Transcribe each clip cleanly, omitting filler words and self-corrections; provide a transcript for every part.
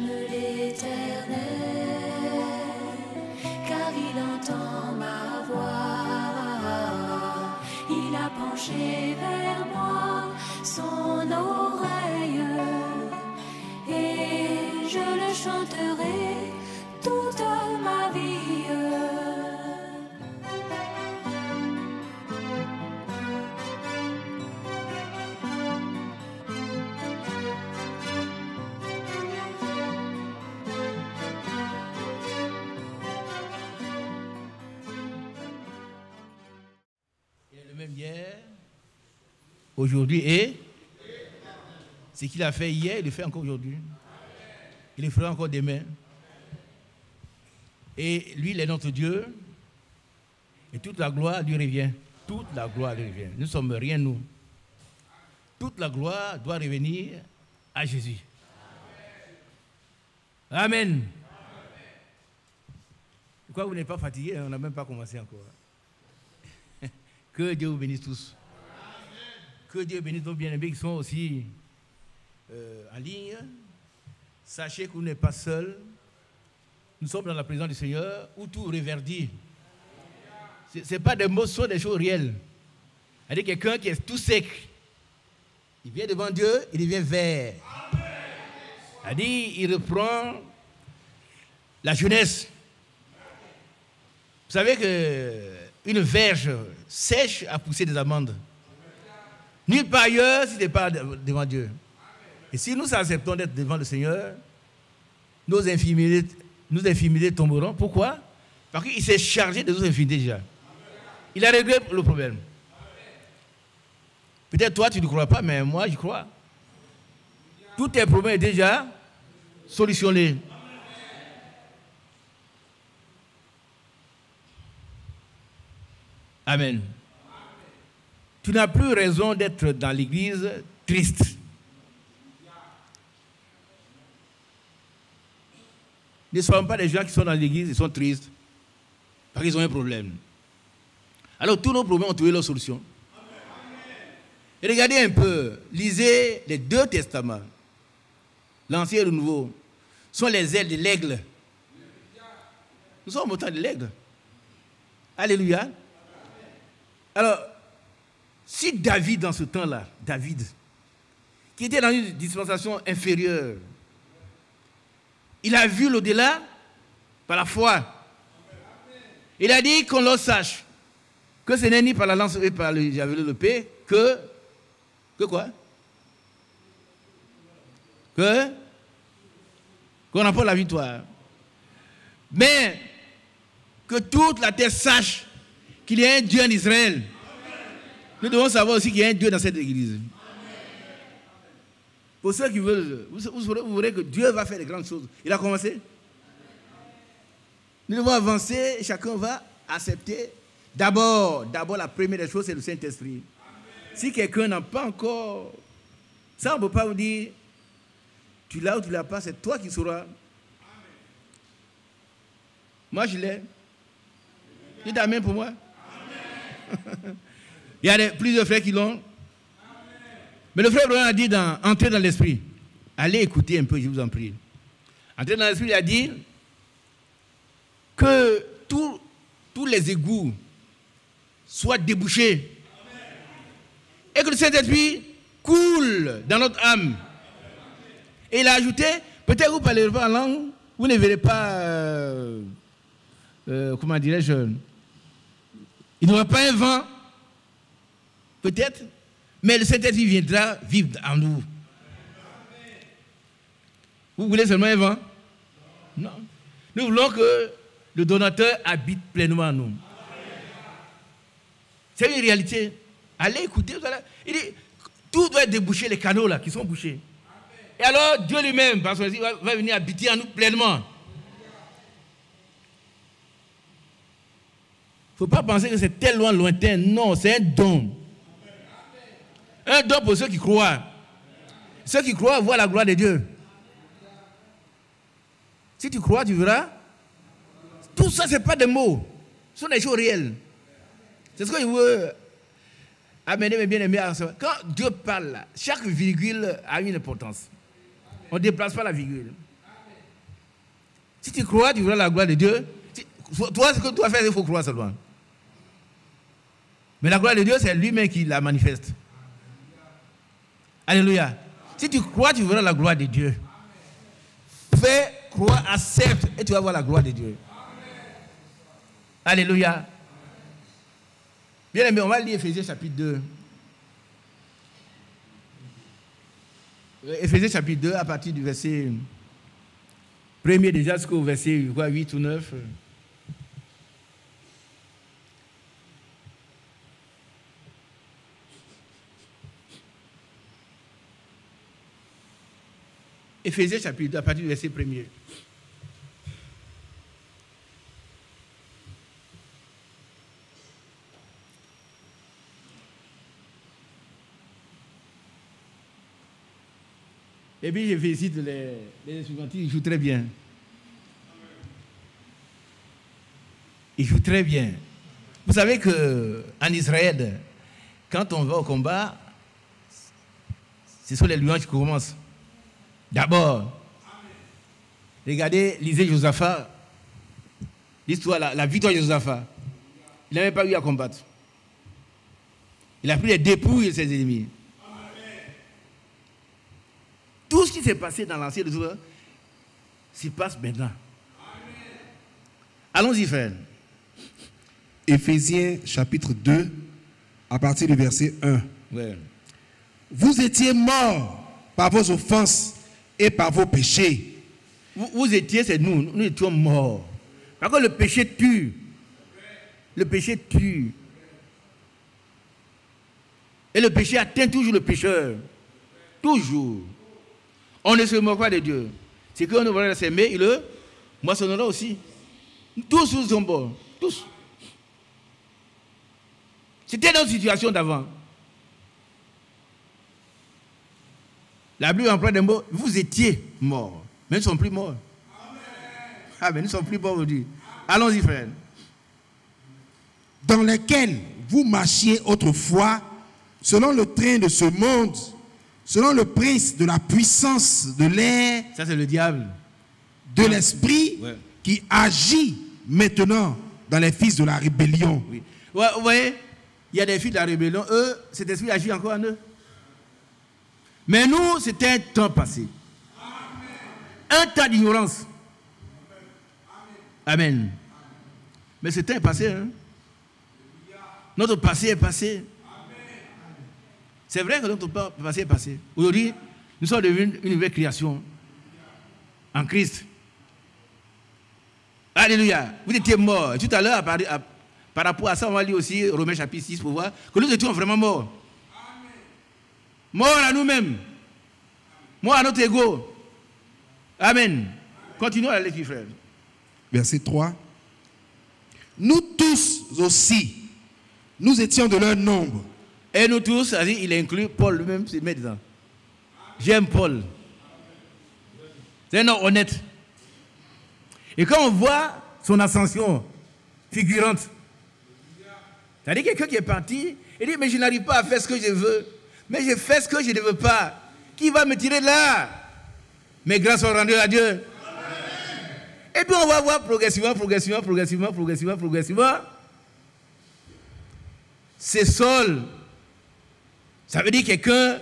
l'Éternel, car il entend ma voix. Il a penché vers moi son oreille, et je le chanterai toute ma vie. Hier, aujourd'hui et ce qu'il a fait hier, il le fait encore aujourd'hui. Il le fera encore demain. Et lui, il est notre Dieu. Et toute la gloire lui revient. Toute la gloire lui revient. Nous ne sommes rien, nous. Toute la gloire doit revenir à Jésus. Amen. Pourquoi vous n'êtes pas fatigué? On n'a même pas commencé encore. Que Dieu vous bénisse tous. Que Dieu bénisse nos bien-aimés qui sont aussi en ligne. Sachez que vous n'êtes pas seuls. Nous sommes dans la présence du Seigneur où tout reverdit. Ce n'est pas des mots, ce sont des choses réelles. C'est-à-dire quelqu'un qui est tout sec. Il vient devant Dieu, il devient vert. C'est-à-dire il reprend la jeunesse. Vous savez qu'une verge sèche a poussé des amandes. Nulle part ailleurs si ce n'est pas devant Dieu. Et si nous acceptons d'être devant le Seigneur, nos infirmités tomberont. Pourquoi? Parce qu'il s'est chargé de nos infirmités déjà. Il a réglé le problème. Peut-être toi tu ne crois pas, mais moi j'y crois. Tous tes problèmes sont déjà solutionnés. Amen. Tu n'as plus raison d'être dans l'église triste. Ne soyons pas des gens qui sont dans l'église, ils sont tristes parce qu'ils ont un problème. Alors tous nos problèmes ont trouvé leur solution. Et regardez un peu, lisez les deux testaments, l'Ancien et le Nouveau, sont les ailes de l'aigle. Nous sommes au temps de l'aigle. Alléluia. Alors, si David, dans ce temps-là, David, qui était dans une dispensation inférieure, il a vu l'au-delà par la foi. Il a dit qu'on le sache, que ce n'est ni par la lance et par le javelot de paix, que quoi? Qu'on remporte la victoire. Mais que toute la terre sache qu'il y a un Dieu en Israël. Nous devons savoir aussi qu'il y a un Dieu dans cette église. Pour ceux qui veulent, vous verrez que Dieu va faire de grandes choses. Il a commencé. Nous devons avancer et chacun va accepter. D'abord, la première des choses, c'est le Saint-Esprit. Si quelqu'un n'a pas encore, ça on ne peut pas vous dire, tu l'as ou tu ne l'as pas, c'est toi qui sauras. Moi je l'ai. Dites amen pour moi. Il y a plusieurs frères qui l'ont. Mais le frère Abraham a dit entrer dans l'esprit. Allez écouter un peu, je vous en prie. Entrer dans l'esprit, il a dit que tous les égouts soient débouchés. Et que le Saint-Esprit coule dans notre âme. Et il a ajouté, peut-être vous ne parlerez pas en langue, vous ne verrez pas, comment dirais-je, il n'y aura pas un vent, peut-être, mais le Saint-Esprit viendra vivre en nous. Vous voulez seulement un vent? Non. Nous voulons que le donateur habite pleinement en nous. C'est une réalité. Allez écouter. Il dit, tout doit être débouché, les canaux là qui sont bouchés. Et alors Dieu lui-même, parce qu'il va venir habiter en nous pleinement. Il ne faut pas penser que c'est tellement lointain. Non, c'est un don. Un don pour ceux qui croient. Ceux qui croient voient la gloire de Dieu. Si tu crois, tu verras. Tout ça, ce n'est pas des mots. Ce sont des choses réelles. C'est ce que je veux amener mes bien-aimés à savoir. Quand Dieu parle, chaque virgule a une importance. On ne déplace pas la virgule. Si tu crois, tu verras la gloire de Dieu. Toi, ce que tu dois faire, il faut croire seulement. Mais la gloire de Dieu, c'est lui-même qui la manifeste. Alléluia. Si tu crois, tu verras la gloire de Dieu. Fais, crois, accepte, et tu vas voir la gloire de Dieu. Alléluia. Bien aimé, on va lire Éphésiens chapitre 2. Éphésiens chapitre 2, à partir du verset 1er déjà jusqu'au verset 8 ou 9. Éphésiens chapitre 2, à partir du verset 1er. Et puis je félicite les instrumentistes, ils jouent très bien. Ils jouent très bien. Vous savez qu'en Israël, quand on va au combat, ce sont les louanges qui commencent. D'abord, regardez, lisez Josaphat, l'histoire, la victoire de Josaphat. Il n'avait pas eu à combattre. Il a pris les dépouilles de ses ennemis. Tout ce qui s'est passé dans l'ancien Israël s'y passe maintenant. Allons-y, frère. Éphésiens chapitre 2, à partir du verset 1. Ouais. Vous étiez morts par vos offenses et par vos péchés. Vous étiez, c'est nous. Nous étions morts. Par contre, le péché tue. Le péché tue. Et le péché atteint toujours le pécheur. Toujours. On ne se moque pas de Dieu. C'est qu'on ne va pas s'aimer, il le moissonnera aussi. Tous nous sommes morts. Tous. C'était notre situation d'avant. La Bible emploie des mots. Vous étiez morts. Mais nous ne sommes plus morts. Amen. Ah, mais nous ne sommes plus morts aujourd'hui. Allons-y, frère. Dans lesquels vous marchiez autrefois, selon le train de ce monde, selon le prince de la puissance de l'air, ça c'est le diable, de l'esprit qui agit maintenant dans les fils de la rébellion. Oui. Ouais, vous voyez, il y a des fils de la rébellion, eux, cet esprit agit encore en eux. Mais nous, c'était un temps passé. Un temps d'ignorance. Amen. Mais c'était un passé. Hein? Notre passé est passé. C'est vrai que notre passé est passé. Aujourd'hui, nous sommes devenus une nouvelle création en Christ. Alléluia. Vous étiez morts. Tout à l'heure, par rapport à ça, on va lire aussi Romains chapitre 6 pour voir que nous étions vraiment morts. Morts à nous-mêmes. Morts à notre ego. Amen. Continuons à la lecture, frère. Verset 3. Nous tous aussi, nous étions de leur nombre. Et nous tous, c'est-à-dire, il inclut Paul lui-même, c'est dedans. J'aime Paul. C'est un homme honnête. Et quand on voit son ascension figurante, c'est-à-dire quelqu'un qui est parti, il dit, mais je n'arrive pas à faire ce que je veux. Mais je fais ce que je ne veux pas. Qui va me tirer de là? Mes grâces sont rendues à Dieu. Amen. Et puis on va voir progressivement. C'est Saul. Ça veut dire quelqu'un,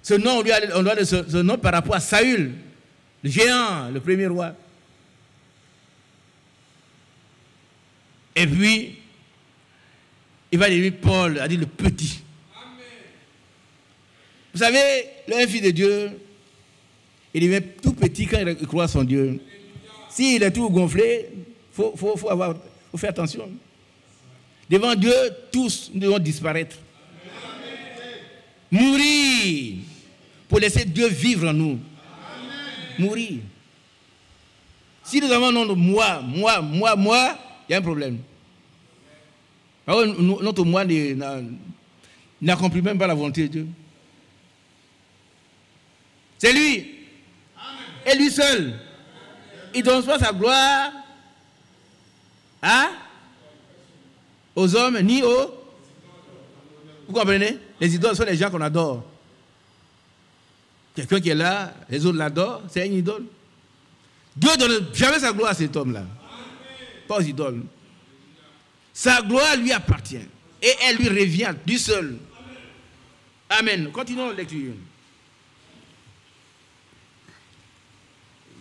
ce nom, on doit ce nom par rapport à Saül, le géant, le premier roi. Et puis, il va devenir Paul, a dit le petit. Amen. Vous savez, le fils de Dieu, il devient tout petit quand il croit à son Dieu. S'il est tout gonflé, faut faire attention. Devant Dieu, tous nous devons disparaître. Mourir pour laisser Dieu vivre en nous. Amen. Mourir. Si nous avons notre moi, il y a un problème. Alors, notre moi n'accomplit même pas la volonté de Dieu. C'est lui. Amen. Et lui seul. Il ne donne pas sa gloire aux hommes ni aux... Vous comprenez? Les idoles sont les gens qu'on adore. Quelqu'un qui est là, les autres l'adorent, c'est une idole. Dieu ne donne jamais sa gloire à cet homme-là. Pas aux idoles. Sa gloire lui appartient. Et elle lui revient du seul. Amen. Continuons la lecture.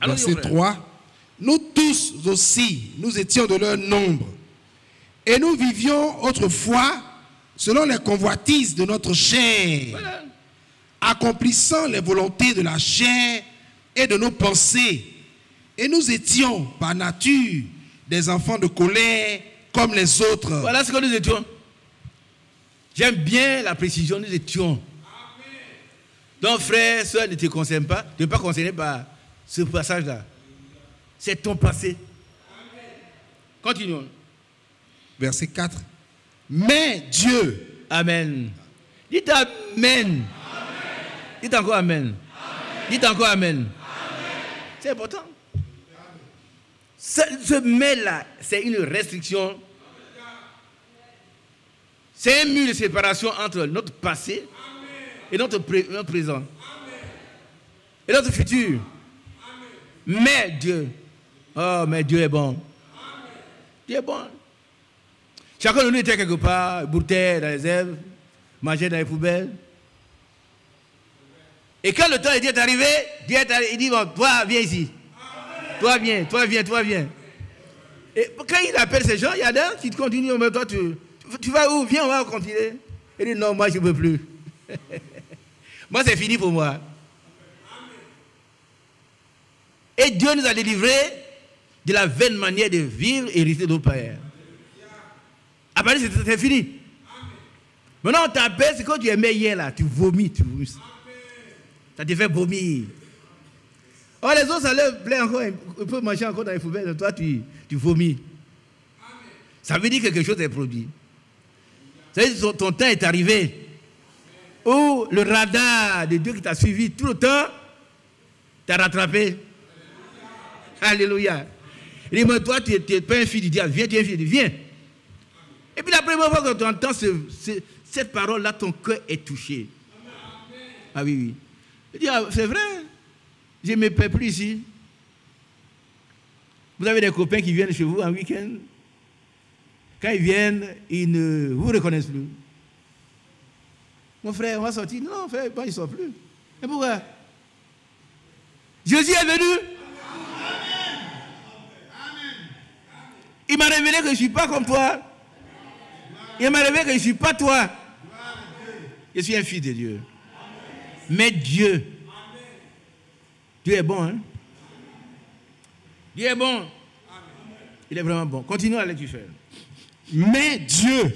Verset 3. Nous tous aussi, nous étions de leur nombre. Et nous vivions autrefois selon les convoitises de notre chair, Voilà. accomplissant les volontés de la chair et de nos pensées. Et nous étions par nature des enfants de colère comme les autres. Voilà ce que nous étions. J'aime bien la précision, nous étions. Donc, frère, soeur, ne te concerne pas, ne pas concerné par ce passage-là. C'est ton passé. Continuons. Verset 4. Mais Dieu. Amen. Dites Amen. Dites encore Amen. Dites encore Amen. C'est important. Ce mais-là, c'est une restriction. C'est un mur de séparation entre notre passé et notre présent. Et notre futur. Mais Dieu. Oh, mais Dieu est bon. Dieu est bon. Chacun de nous était quelque part, broutait dans les herbes, mangeait dans les poubelles. Et quand le temps est arrivé, Dieu est arrivé, il dit, bon, toi, viens ici. Toi, viens, toi, viens, toi, viens. Et quand il appelle ces gens, il y a d'autres qui continuent, mais toi, tu vas où? Viens, on va continuer. Il dit, non, moi, je ne peux plus. Moi, c'est fini pour moi. Et Dieu nous a délivrés de la vaine manière de vivre et hériter de nos pères. Après, c'est fini. Maintenant, on t'appelle, c'est quand tu aimais hier, là, tu vomis. Ça te fait vomir. Oh, les autres, ça leur plaît encore, ils peuvent manger encore dans les poubelles, toi, tu vomis. Ça veut dire que quelque chose est produit. Ça veut dire que ton temps est arrivé. Où le radar de Dieu qui t'a suivi tout le temps, t'a rattrapé. Alléluia. Il dit, mais toi, tu n'es pas un fils du diable. Viens, tu es un fils du diable. Viens. Et puis la première fois que tu entends cette parole-là, ton cœur est touché. Ah oui, oui. Il dit, ah, c'est vrai, je ne me perds plus ici. Vous avez des copains qui viennent chez vous en week-end. Quand ils viennent, ils ne vous reconnaissent plus. Mon frère, on va sortir. Non, frère, ils ne sortent plus. Et pourquoi? Jésus est venu. Il m'a révélé que je ne suis pas comme toi. Il m'a révélé que je ne suis pas toi. Je suis un fils de Dieu. Mais Dieu. Dieu est bon, hein? Dieu est bon. Il est vraiment bon. Continue à lecture. Mais Dieu,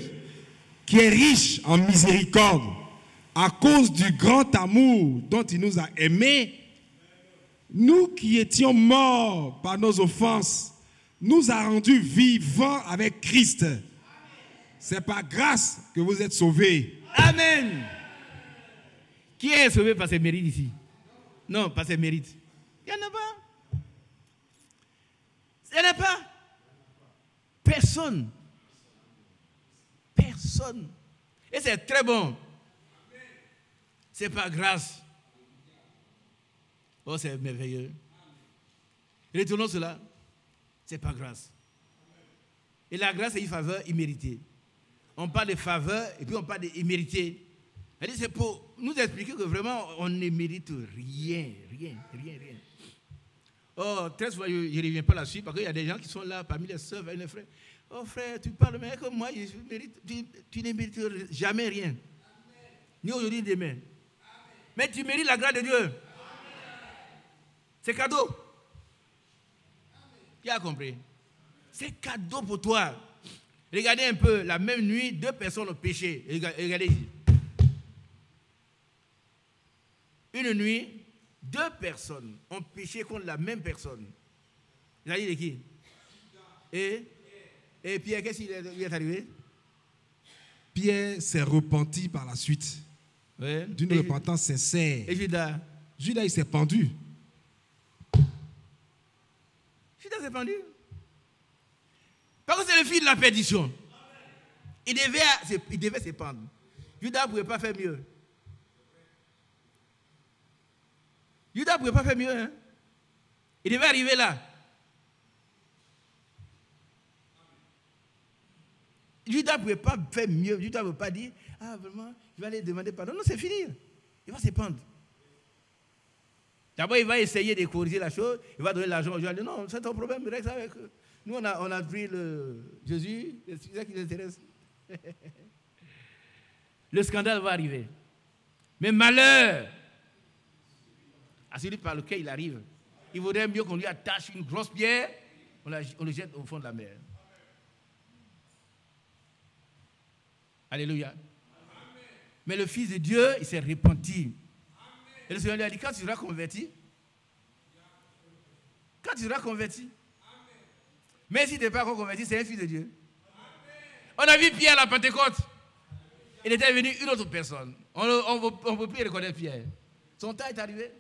qui est riche en miséricorde, à cause du grand amour dont il nous a aimés, nous qui étions morts par nos offenses, nous a rendus vivants avec Christ. C'est par grâce que vous êtes sauvés. Amen. Qui est sauvé par ses mérites ici? Non, par ses mérites. Il n'y en a pas. Il n'y en a pas. Personne. Personne. Et c'est très bon. C'est par grâce. Oh, c'est merveilleux. Retournons cela. C'est par grâce. Et la grâce est une faveur imméritée. On parle de faveur et puis on parle d'immérité. C'est pour nous expliquer que vraiment on ne mérite rien. Oh, très souvent, je ne reviens pas là-dessus parce qu'il y a des gens qui sont là parmi les sœurs et les frères. Oh frère, tu parles, mais comme moi, tu ne mérites jamais rien. Ni aujourd'hui, ni demain. Mais tu mérites la grâce de Dieu. C'est cadeau. Qui a compris? C'est cadeau pour toi. Regardez un peu, la même nuit, 2 personnes ont péché. Regardez ici. Une nuit, 2 personnes ont péché contre la même personne. Vous avez dit de qui? Et Pierre, qu'est-ce qui lui est arrivé? Pierre s'est repenti par la suite. Ouais. D'une repentance sincère. Et Judas? Judas, il s'est pendu. Judas s'est pendu. Parce que c'est le fils de la perdition. Il devait se pendre. Judas ne pouvait pas faire mieux. Judas ne pouvait pas faire mieux. Hein? Il devait arriver là. Judas ne pouvait pas faire mieux. Judas ne pouvait pas dire, ah vraiment, je vais aller demander pardon. Non, c'est fini. Il va se pendre. D'abord, il va essayer de corriger la chose. Il va donner l'argent aux gens. Il va dire, non, c'est ton problème, reste avec eux. Nous, on a pris Jésus, c'est ça qui nous intéresse. Le scandale va arriver. Mais malheur à celui par lequel il arrive. Il vaudrait mieux qu'on lui attache une grosse pierre, on le jette au fond de la mer. Alléluia. Amen. Mais le Fils de Dieu, il s'est repenti. Amen. Et le Seigneur lui a dit, quand tu seras converti, mais si tu n'es pas encore converti, c'est un Fils de Dieu. Amen. On a vu Pierre à la Pentecôte. Il était venu une autre personne. On ne peut plus reconnaître Pierre. Son temps est arrivé.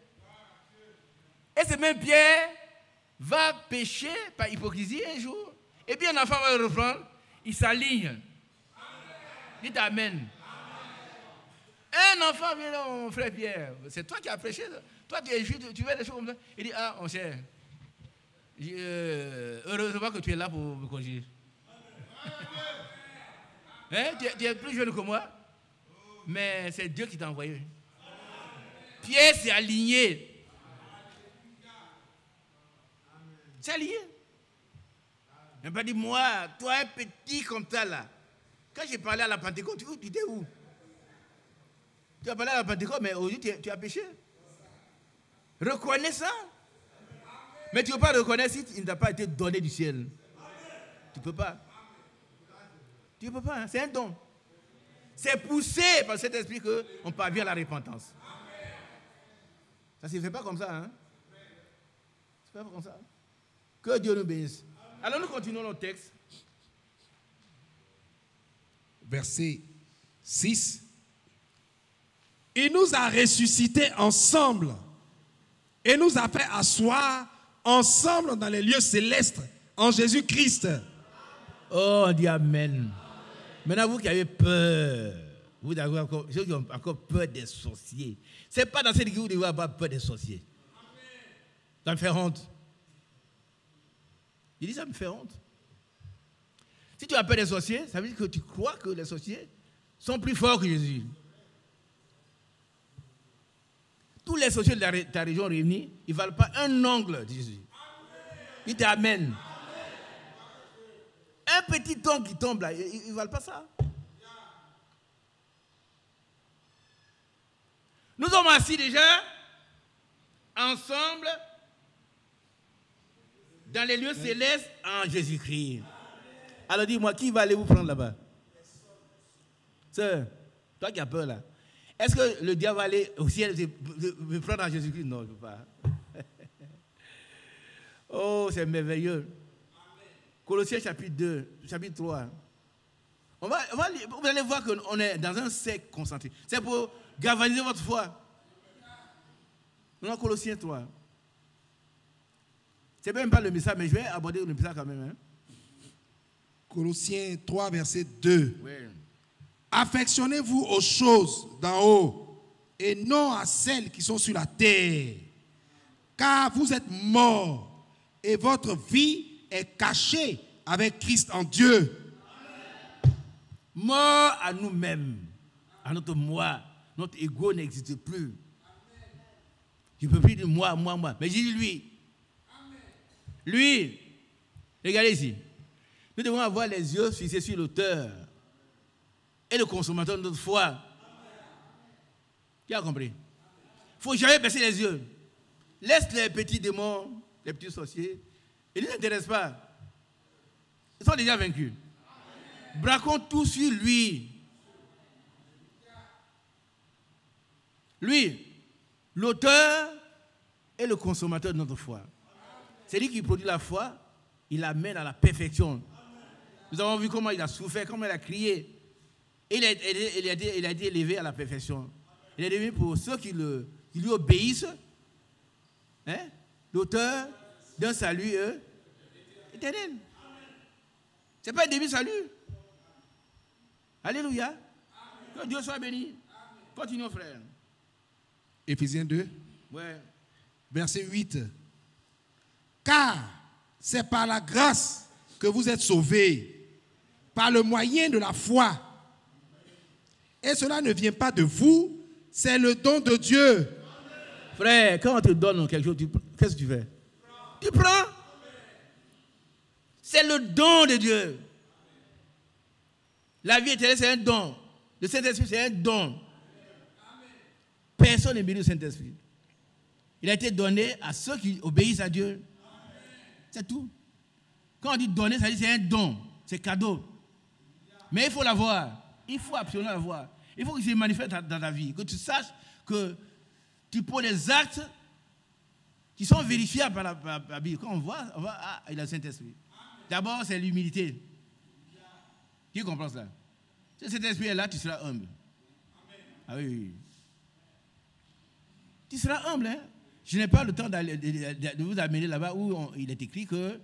Et ce même Pierre va pécher par hypocrisie un jour. Et puis un enfant va le reprendre. Il s'aligne. Dites Amen. Un enfant vient là, mon frère Pierre. C'est toi qui as prêché. Toi, tu es juif, tu veux des choses comme ça. Il dit, ah, mon cher. Heureusement que tu es là pour me corriger. Hein? Tu es plus jeune que moi. Mais c'est Dieu qui t'a envoyé. Pierre s'est aligné. C'est aligné. Il n'a pas dit, moi, toi, un petit comme ça là. Quand j'ai parlé à la Pentecôte, tu étais où? Tu as parlé à la Pentecôte, mais aujourd'hui, tu as péché. Reconnais ça. Mais tu ne peux pas reconnaître si il ne t'a pas été donné du ciel. Tu ne peux pas. Tu ne peux pas, hein? C'est un don. C'est poussé par cet esprit qu'on parvient à la repentance. Ça ne se fait pas comme ça. Hein? Ça ne se fait pas comme ça. Que Dieu nous bénisse. Alors nous continuons notre texte. Verset 6. Il nous a ressuscités ensemble et nous a fait asseoir ensemble dans les lieux célestes en Jésus-Christ. Oh, on dit Amen. Maintenant, vous qui avez peur, vous avez encore, ceux qui ont encore peur des sorciers, ce n'est pas dans cette église que vous devez avoir peur des sorciers. Ça me fait honte. Il dit ça me fait honte. Si tu as peur des sorciers, ça veut dire que tu crois que les sorciers sont plus forts que Jésus. Tous les sorciers de ta région réunis, ils ne valent pas un ongle de Jésus. Il dit Amen. Un petit ongle qui tombe là, ils ne valent pas ça. Nous sommes assis déjà ensemble dans les lieux célestes en Jésus-Christ. Alors dis-moi, qui va aller vous prendre là-bas? Sœur, toi qui as peur là, est-ce que le diable va aller au ciel me prendre en Jésus-Christ? Non, je ne veux pas. Oh, c'est merveilleux. Colossiens chapitre 2, chapitre 3. Vous allez voir qu'on est dans un cercle concentré. C'est pour galvaniser votre foi. Non, Colossiens 3. Ce n'est même pas le message, mais je vais aborder le message quand même. Hein? Colossiens 3, verset 2. Oui. Affectionnez-vous aux choses d'en haut et non à celles qui sont sur la terre. Car vous êtes morts et votre vie est cachée avec Christ en Dieu. Mort à nous-mêmes, à notre moi. Notre ego n'existe plus. Je ne peux plus dire moi. Mais j'ai dit lui. Lui. Regardez ici. Nous devons avoir les yeux fixés sur l'auteur et le consommateur de notre foi. Qui a compris? Il ne faut jamais baisser les yeux. Laisse les petits démons, les petits sorciers. Ils ne nous intéressent pas. Ils sont déjà vaincus. Braquons tout sur lui. Lui, l'auteur et le consommateur de notre foi. C'est lui qui produit la foi, il l'amène à la perfection. Nous avons vu comment il a souffert, comment il a crié. Et il a été élevé à la perfection. Il est devenu pour ceux qui lui obéissent, hein, l'auteur d'un salut éternel. Ce n'est pas un début salut. Alléluia. Que Dieu soit béni. Continuons, frère. Éphésiens 2, Ouais. verset 8. Car c'est par la grâce que vous êtes sauvés, par le moyen de la foi. Et cela ne vient pas de vous, c'est le don de Dieu. Frère, quand on te donne quelque chose, qu'est-ce que tu fais? Tu prends. C'est le don de Dieu. La vie éternelle, c'est un don. Le Saint-Esprit, c'est un don. Personne n'est béni au Saint-Esprit. Il a été donné à ceux qui obéissent à Dieu. C'est tout. Quand on dit donner, ça dit c'est un don. C'est cadeau. Mais il faut l'avoir. Il faut absolument l'avoir. Il faut que ça se manifeste dans ta vie. Que tu saches que tu poses des actes qui sont vérifiables par la Bible. Quand on voit, il a le Saint-Esprit. D'abord, c'est l'humilité. Qui comprend cela? Si cet esprit est là, tu seras humble. Ah oui, oui. Tu seras humble, hein? Je n'ai pas le temps de vous amener là-bas où il est écrit que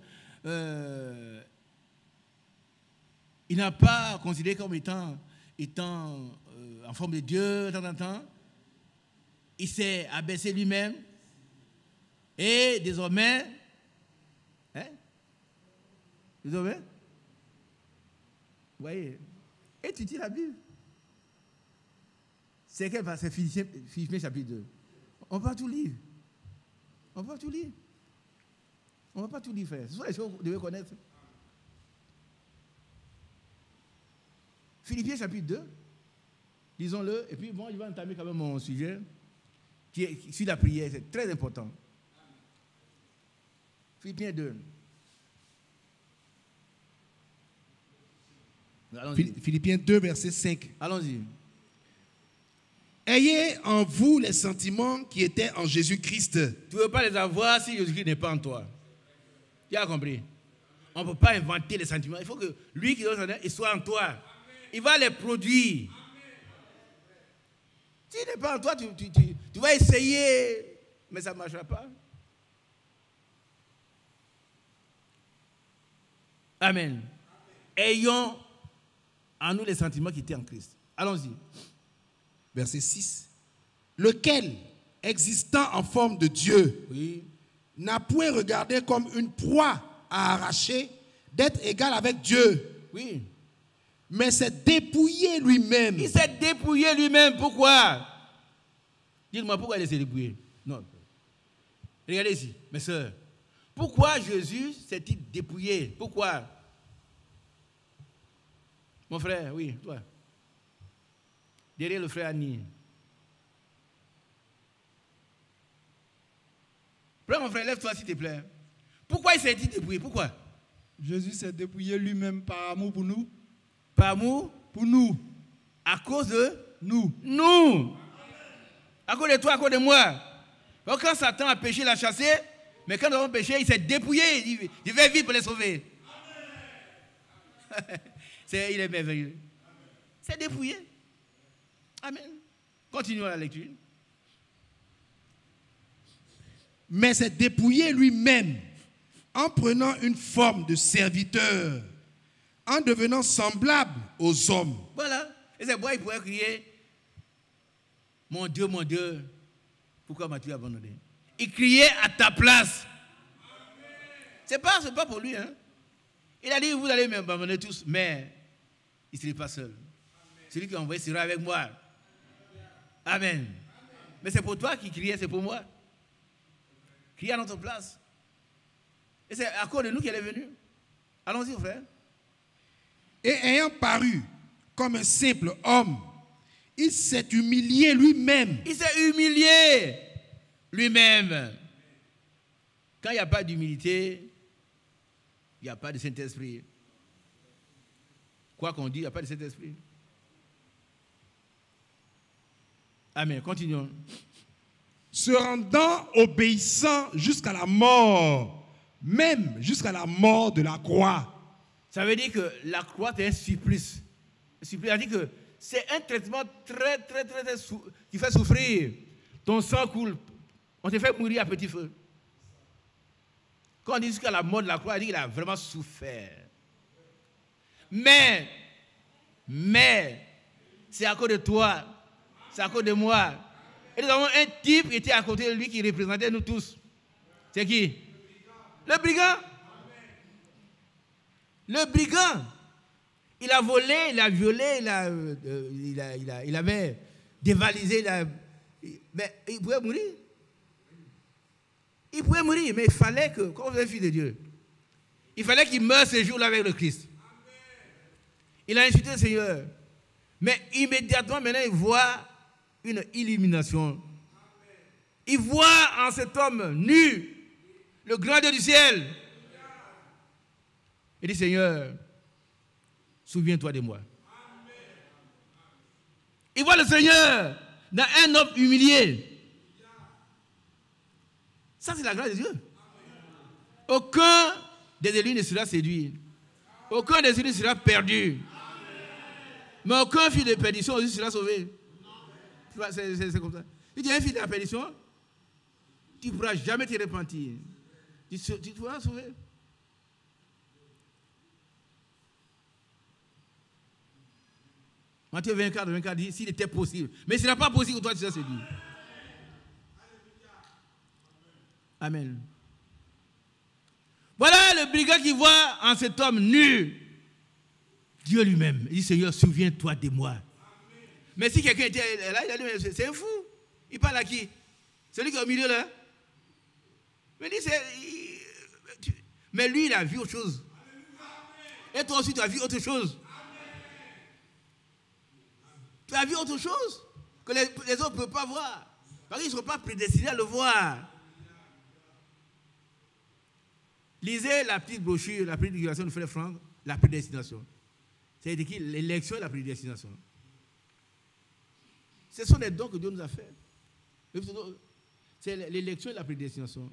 il n'a pas considéré comme étant en forme de Dieu de temps en temps. Il s'est abaissé lui-même et désormais, vous voyez, étudiez la Bible. C'est quel verset? Philippiens chapitre 2. On ne va pas tout lire. On ne va pas tout lire. On ne va pas tout lire, frère. Ce sont les choses que vous devez connaître. Philippiens chapitre 2. Lisons-le. Et puis, bon, je vais entamer quand même mon sujet qui est sur la prière. C'est très important. Philippiens 2. Philippiens 2, verset 5. Allons-y. Ayez en vous les sentiments qui étaient en Jésus-Christ. Tu ne veux pas les avoir si Jésus-Christ n'est pas en toi. Tu as compris? On ne peut pas inventer les sentiments. Il faut que lui qui doit s'en il soit en toi. Il va les produire. S'il n'est pas en toi, tu vas essayer, mais ça ne marchera pas. Amen. Ayons en nous les sentiments qui étaient en Christ. Allons-y. Verset 6. Lequel, existant en forme de Dieu, Oui. n'a point regardé comme une proie à arracher d'être égal avec Dieu, Oui. mais s'est dépouillé lui-même. Il s'est dépouillé lui-même. Pourquoi? Dites-moi pourquoi il s'est dépouillé. Non. Regardez ici, mes soeurs. Pourquoi Jésus s'est-il dépouillé? Pourquoi? Mon frère, oui, toi. Derrière le frère Annie. Prends mon frère, lève-toi s'il te plaît. Pourquoi il s'est-il dépouillé? Pourquoi? Jésus s'est dépouillé lui-même par amour pour nous. Par amour? Pour nous. À cause de Nous. nous. À cause de toi, à cause de moi. Donc quand Satan a péché, il a chassé. Mais quand nous avons péché, il s'est dépouillé. Il va vivre pour les sauver. Il est merveilleux. C'est dépouillé. Amen. Continuons la lecture. Mais s'est dépouillé lui-même en prenant une forme de serviteur, en devenant semblable aux hommes. Voilà. Et c'est pourquoi il pourrait crier, mon Dieu, pourquoi m'as-tu abandonné? Il criait à ta place. C'est pas pour lui. Hein? Il a dit, vous allez m'abandonner tous, mais il ne serait pas seul. Celui qui a envoyé sera avec moi. Amen. Mais c'est pour toi qui criait, c'est pour moi. Crier à notre place. Et c'est à cause de nous qu'il est venu. Allons-y, frère. Et ayant paru comme un simple homme, il s'est humilié lui-même. Il s'est humilié lui-même. Quand il n'y a pas d'humilité, il n'y a pas de Saint-Esprit. Quoi qu'on dise, il n'y a pas de Saint-Esprit. Amen. Continuons. Se rendant obéissant jusqu'à la mort, même jusqu'à la mort de la croix. Ça veut dire que la croix est un supplice. Ça veut dire que c'est un traitement très qui fait souffrir. Ton sang coule. On te fait mourir à petit feu. Quand on dit jusqu'à la mort de la croix, on dit qu'il a vraiment souffert. Mais, c'est à cause de toi, c'est à cause de moi. Et nous avons un type qui était à côté de lui qui représentait nous tous. C'est qui? Le brigand. Le brigand. Il a volé, il a violé, il avait dévalisé. Mais il pouvait mourir. Il pouvait mourir, mais il fallait que, comme vous êtes fils de Dieu, il fallait qu'il meure ce jour-là avec le Christ. Il a insulté le Seigneur. Mais immédiatement, maintenant, il voit une illumination. Il voit en cet homme nu le grand Dieu du ciel. Il dit, Seigneur, souviens-toi de moi. Il voit le Seigneur dans un homme humilié. Ça, c'est la grâce de Dieu. Aucun des élus ne sera séduit. Aucun des élus ne sera perdu. Mais aucun fils de perdition aussi sera sauvé. C'est comme ça. Il dit, un fils de la perdition, tu ne pourras jamais te repentir. Tu pourras sauver. Matthieu 24 dit, s'il était possible. Mais ce n'est pas possible que toi tu sois séduit. Amen. Voilà le brigand qui voit en cet homme nu Dieu lui-même. Il dit, Seigneur, souviens-toi de moi. Amen. Mais si quelqu'un était là, il a dit, mais c'est un fou. Il parle à qui? Celui qui est au milieu là. Mais, mais lui, il a vu autre chose. Et toi aussi, tu as vu autre chose. Tu as vu autre chose que les autres ne peuvent pas voir. Parce qu'ils ne sont pas prédestinés à le voir. Lisez la petite brochure, la prédication de Frère Franck, la prédestination. C'est écrit l'élection et la prédestination. Ce sont les dons que Dieu nous a fait. C'est l'élection et la prédestination.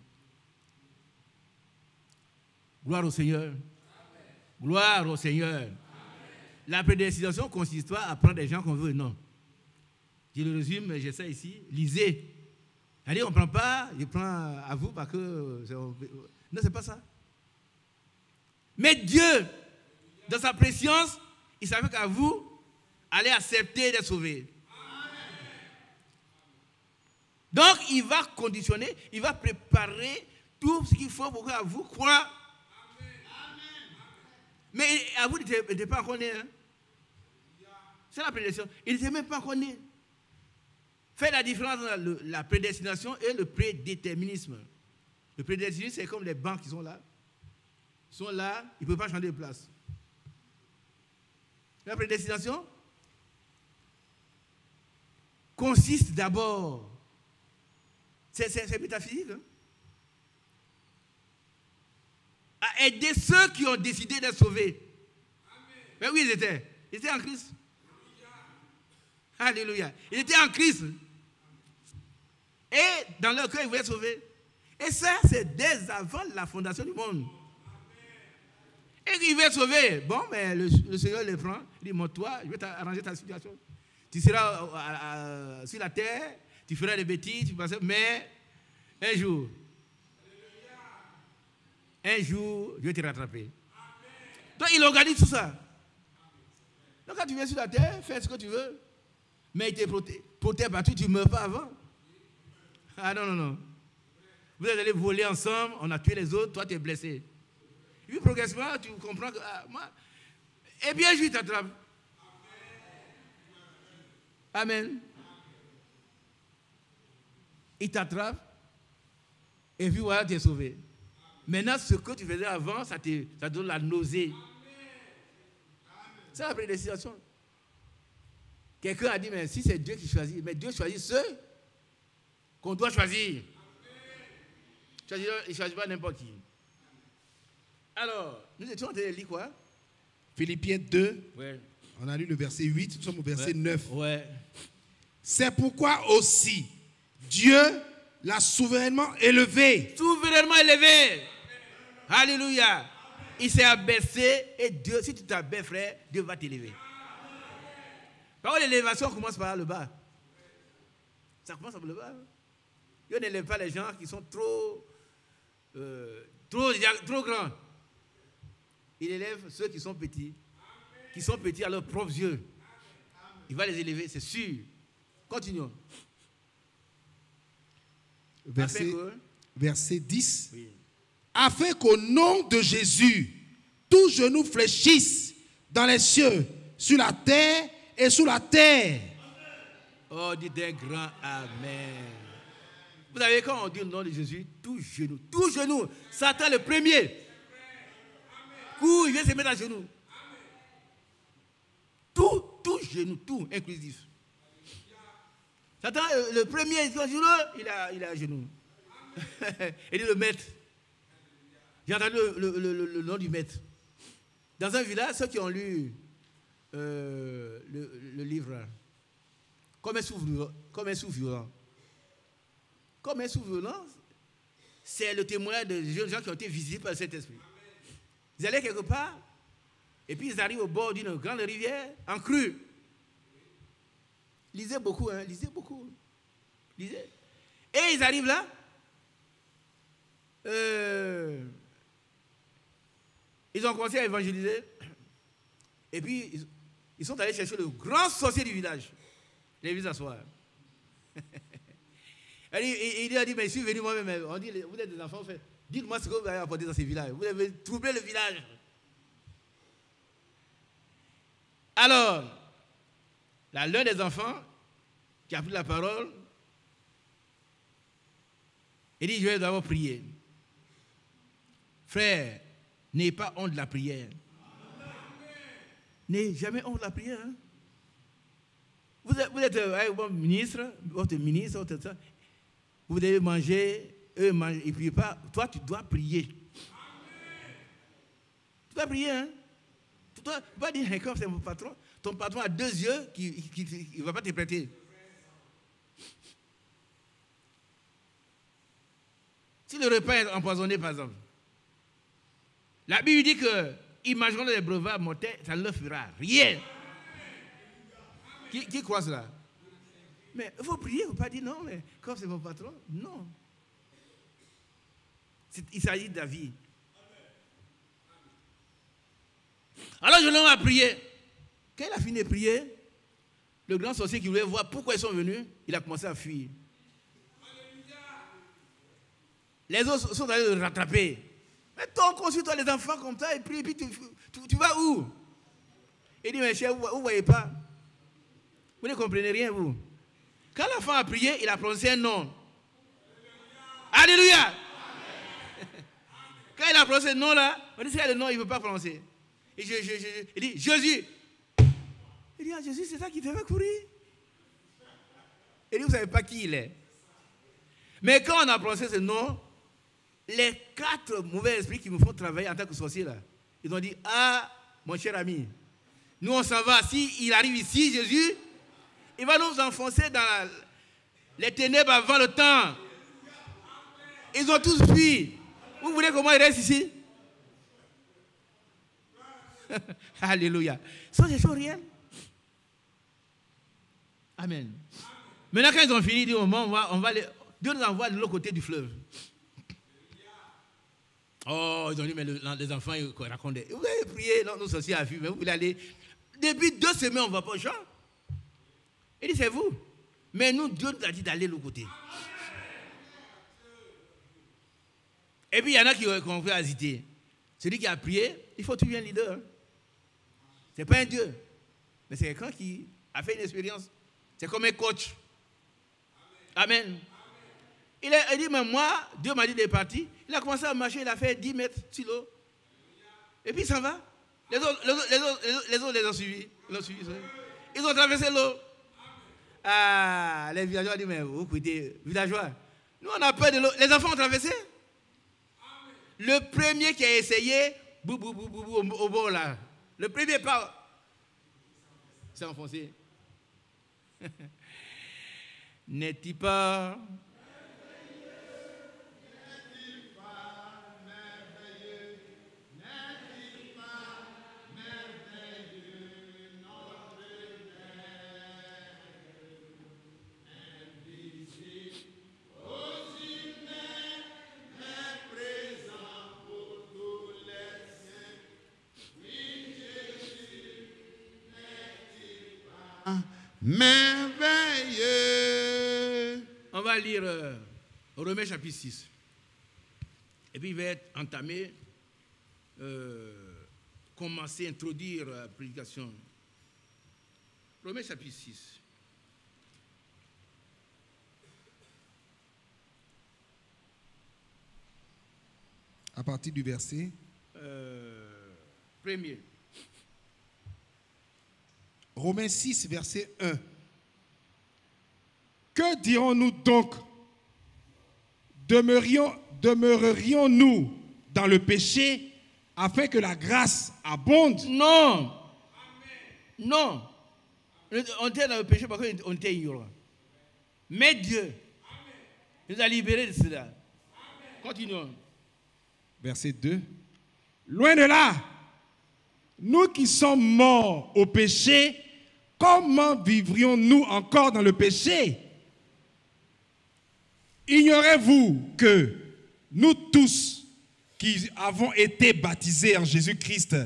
Gloire au Seigneur. Amen. Gloire au Seigneur. Amen. La prédestination consiste pas à prendre des gens qu'on veut, non. Je le résume, mais j'essaie ici. Lisez. C'est-à-dire, on ne prend pas, je prends à vous parce que... Non, ce n'est pas ça. Mais Dieu, dans sa préscience, il savait qu'à vous, allez accepter d'être sauvé. Donc, il va conditionner, il va préparer tout ce qu'il faut pour qu'à vous croire. Mais à vous, il n'était pas encore né. Hein? C'est la prédestination. Il n'était même pas encore né. Faites la différence entre la prédestination et le prédéterminisme. Le prédéterminisme, c'est comme les bancs qui sont là. Ils sont là, ils ne peuvent pas changer de place. La prédestination consiste d'abord, c'est métaphysique, hein, à aider ceux qui ont décidé d'être sauvés. Mais oui, ils étaient en Christ. Alléluia. Ils étaient en Christ. Et dans leur cœur, ils voulaient être sauvés. Et ça, c'est dès avant la fondation du monde. Et il veut être sauvé. Bon, mais le Seigneur le prend. Il dit, moi, toi, je vais t'arranger ta situation. Tu seras sur la terre, tu feras des bêtises, mais un jour, je vais te rattraper. Donc, il organise tout ça. Donc, quand tu viens sur la terre, fais ce que tu veux. Mais il te protège partout, tu ne meurs pas avant. Ah non. Vous êtes allés voler ensemble, on a tué les autres, toi tu es blessé. Et puis progressivement, tu comprends que... moi, et bien, je t'attrape. Amen. Il t'attrape, et puis voilà, tu es sauvé. Maintenant, ce que tu faisais avant, ça donne la nausée. C'est la prédestination. Quelqu'un a dit, mais si c'est Dieu qui choisit, mais Dieu choisit ceux qu'on doit choisir. Il ne choisit pas n'importe qui. Alors, nous étions en train de lire quoi? Philippiens 2, ouais. On a lu le verset 8, nous sommes au verset 9. Ouais. C'est pourquoi aussi Dieu l'a souverainement élevé. Souverainement élevé. Alléluia. Il s'est abaissé et Dieu, si tu t'abaisses, frère, Dieu va t'élever. Par contre, l'élévation commence par le bas. Ça commence par le bas. Dieu n'élève pas les gens qui sont trop grands. Il élève ceux qui sont petits. Qui sont petits à leurs propres yeux. Il va les élever, c'est sûr. Continuons. Verset 10. Oui. afin qu'au nom de Jésus, tout genou fléchisse dans les cieux, sur la terre et sous la terre. Oh, dites un grand Amen. Vous savez, quand on dit le nom de Jésus, tout genou, Satan le premier. Il vient se mettre à genoux. Tout genou, tout inclusif. Satan, le premier, il a à genoux. Il dit le maître. J'ai entendu le nom du maître. Dans un village, ceux qui ont lu le livre, là, comme un sous-violent. Comme un sous-violent, c'est le témoignage de jeunes gens qui ont été visités par cet esprit. Ils allaient quelque part, et puis ils arrivent au bord d'une grande rivière, en crue. Lisez beaucoup, hein, lisez beaucoup. Lisez. Et ils arrivent là. Ils ont commencé à évangéliser. Et puis, ils sont allés chercher le grand sorcier du village. Il est venu s'asseoir. Il a dit, mais je suis venu moi-même. On dit, vous êtes des enfants, dites-moi ce que vous avez apporté dans ces villages. Vous avez troublé le village. Alors, l'un des enfants qui a pris la parole, il dit, je vais d'abord prier. Frère, n'ayez pas honte de la prière. N'ayez jamais honte de la prière. Hein? Vous êtes votre ministre, tout ça. Vous devez manger, eux mangent, ils ne prient pas. Toi, tu dois prier. Tu dois prier. Hein? Tu dois pas dire, comme c'est mon patron. Ton patron a 2 yeux qui ne va pas te prêter. Si le repas est empoisonné, par exemple, la Bible dit que ils mangeront des breuvages mortels, ça ne leur fera rien. Qui croit cela? Mais il faut prier, il ne faut pas dire non, mais comme c'est mon patron, non. Il s'agit de la vie. Alors je l'ai prié. Quand il a fini de prier, le grand sorcier qui voulait voir pourquoi ils sont venus, il a commencé à fuir. Les autres sont allés le rattraper. Mais toi, consulte-toi les enfants comme ça, et puis tu vas où? Il dit, mais cher, vous ne voyez pas. Vous ne comprenez rien, vous. Quand l'enfant a prié, il a prononcé un nom. Alléluia. Quand il a prononcé un nom là, on dit, c'est le nom, il ne veut pas prononcer. Et il dit, Jésus. Il dit, ah, Jésus, c'est ça qui te fait courir. Il dit, vous ne savez pas qui il est. Mais quand on a prononcé ce nom, les 4 mauvais esprits qui me font travailler en tant que sorcier là, ils ont dit, ah, mon cher ami, nous on s'en va. S'il arrive ici, Jésus, il va nous enfoncer dans les ténèbres avant le temps. Ils ont tous fui. Vous voulez comment ils restent ici? Alléluia. Ce sont des choses réelles. Amen. Maintenant, quand ils ont fini, ils disent, Dieu nous envoie de l'autre côté du fleuve. Oh, ils ont dit, mais les enfants, ils racontent. Vous avez prié, non, nous sorciers à vue, mais vous voulez aller. Depuis 2 semaines, on ne va pas au champ. Il dit, c'est vous. Mais nous, Dieu nous a dit d'aller de l'autre côté. Et puis, il y en a qui ont fait hésiter. Celui qui a prié, il faut trouver un leader. Hein. Ce n'est pas un Dieu. Mais c'est quelqu'un qui a fait une expérience. C'est comme un coach. Amen. Il a dit, mais moi, Dieu m'a dit de partir. Il a commencé à marcher, il a fait 10 mètres sur l'eau. Et puis il s'en va. Les autres les ont suivis. Ils ont traversé l'eau. Ah, les villageois ont dit, mais vous écoutez, villageois, nous on a peur de l'eau. Les enfants ont traversé. Le premier qui a essayé, au bord là, le premier pas, s'est enfoncé. N'est-il pas merveilleux. On va lire Romains chapitre 6. Et puis il va entamer, commencer à introduire la prédication. Romains chapitre 6. À partir du verset Premier. Romains 6, verset 1. Que dirons-nous donc? Demeurerions-nous dans le péché afin que la grâce abonde? Non. Non. On était dans le péché parce qu'on était ignorant. Mais Dieu nous a libérés de cela. Continuons. Verset 2. Loin de là, nous qui sommes morts au péché, comment vivrions-nous encore dans le péché? Ignorez-vous que nous tous qui avons été baptisés en Jésus-Christ,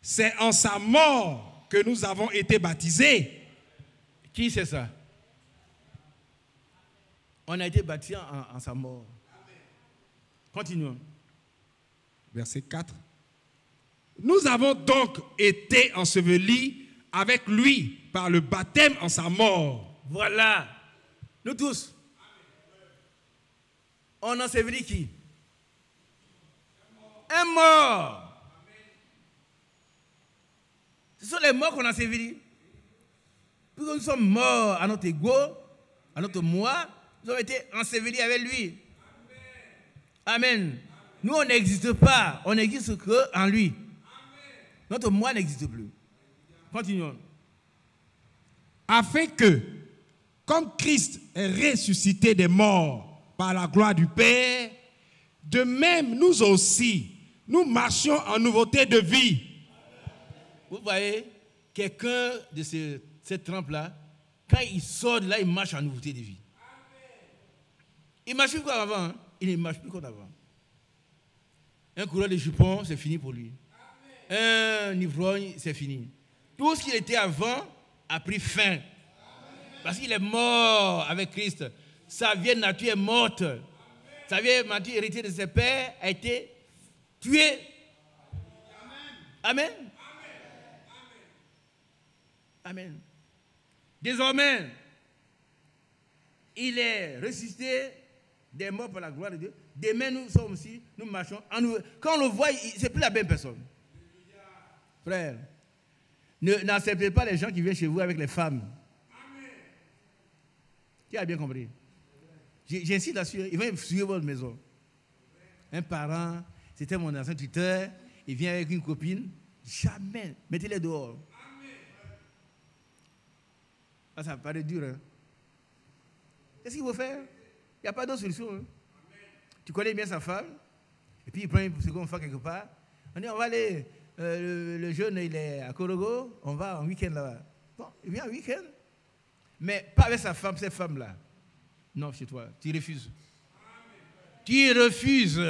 c'est en sa mort que nous avons été baptisés? Qui c'est ça? On a été baptisés en sa mort. Continuons. Verset 4. Nous avons donc été ensevelis avec lui par le baptême en sa mort. Voilà. Nous tous. On a enseveli qui? Un mort. Ce sont les morts qu'on a ensevelis. Puisque nous sommes morts à notre ego, à notre moi, nous avons été ensevelis avec lui. Amen. Nous, on n'existe pas. On n'existe qu'en lui. Notre moi n'existe plus. Continuons. Afin que, comme Christ est ressuscité des morts par la gloire du Père, de même nous aussi, nous marchions en nouveauté de vie. Vous voyez, quelqu'un de cette trempe-là, quand il sort de là, il marche en nouveauté de vie. Il ne marche plus comme avant. Hein? Il ne marche plus comme avant. Un coureur de jupons, c'est fini pour lui. Un ivrogne, c'est fini. Tout ce qu'il était avant a pris fin. Parce qu'il est mort avec Christ. Sa vieille nature est morte. Sa vieille nature héritée de ses pères a été tuée. Amen. Amen. Désormais, il est ressuscité des morts par la gloire de Dieu. Demain, nous sommes aussi, nous marchons. Quand on le voit, ce n'est plus la même personne. Frère, n'acceptez pas les gens qui viennent chez vous avec les femmes. Qui a bien compris? J'insiste là-dessus, ils vont suivre votre maison. Un parent, c'était mon ancien tuteur, il vient avec une copine, jamais, mettez-les dehors. Ah, ça paraît dur, hein? Qu'est-ce qu'il faut faire? Il n'y a pas d'autre solution. Hein? Tu connais bien sa femme, et puis il prend une seconde fois quelque part. On dit, on va aller, le jeune, il est à Korogo, on va en week-end là-bas. Bon, il vient en week-end, mais pas avec sa femme, cette femme-là. Non, chez toi, tu refuses. Tu refuses.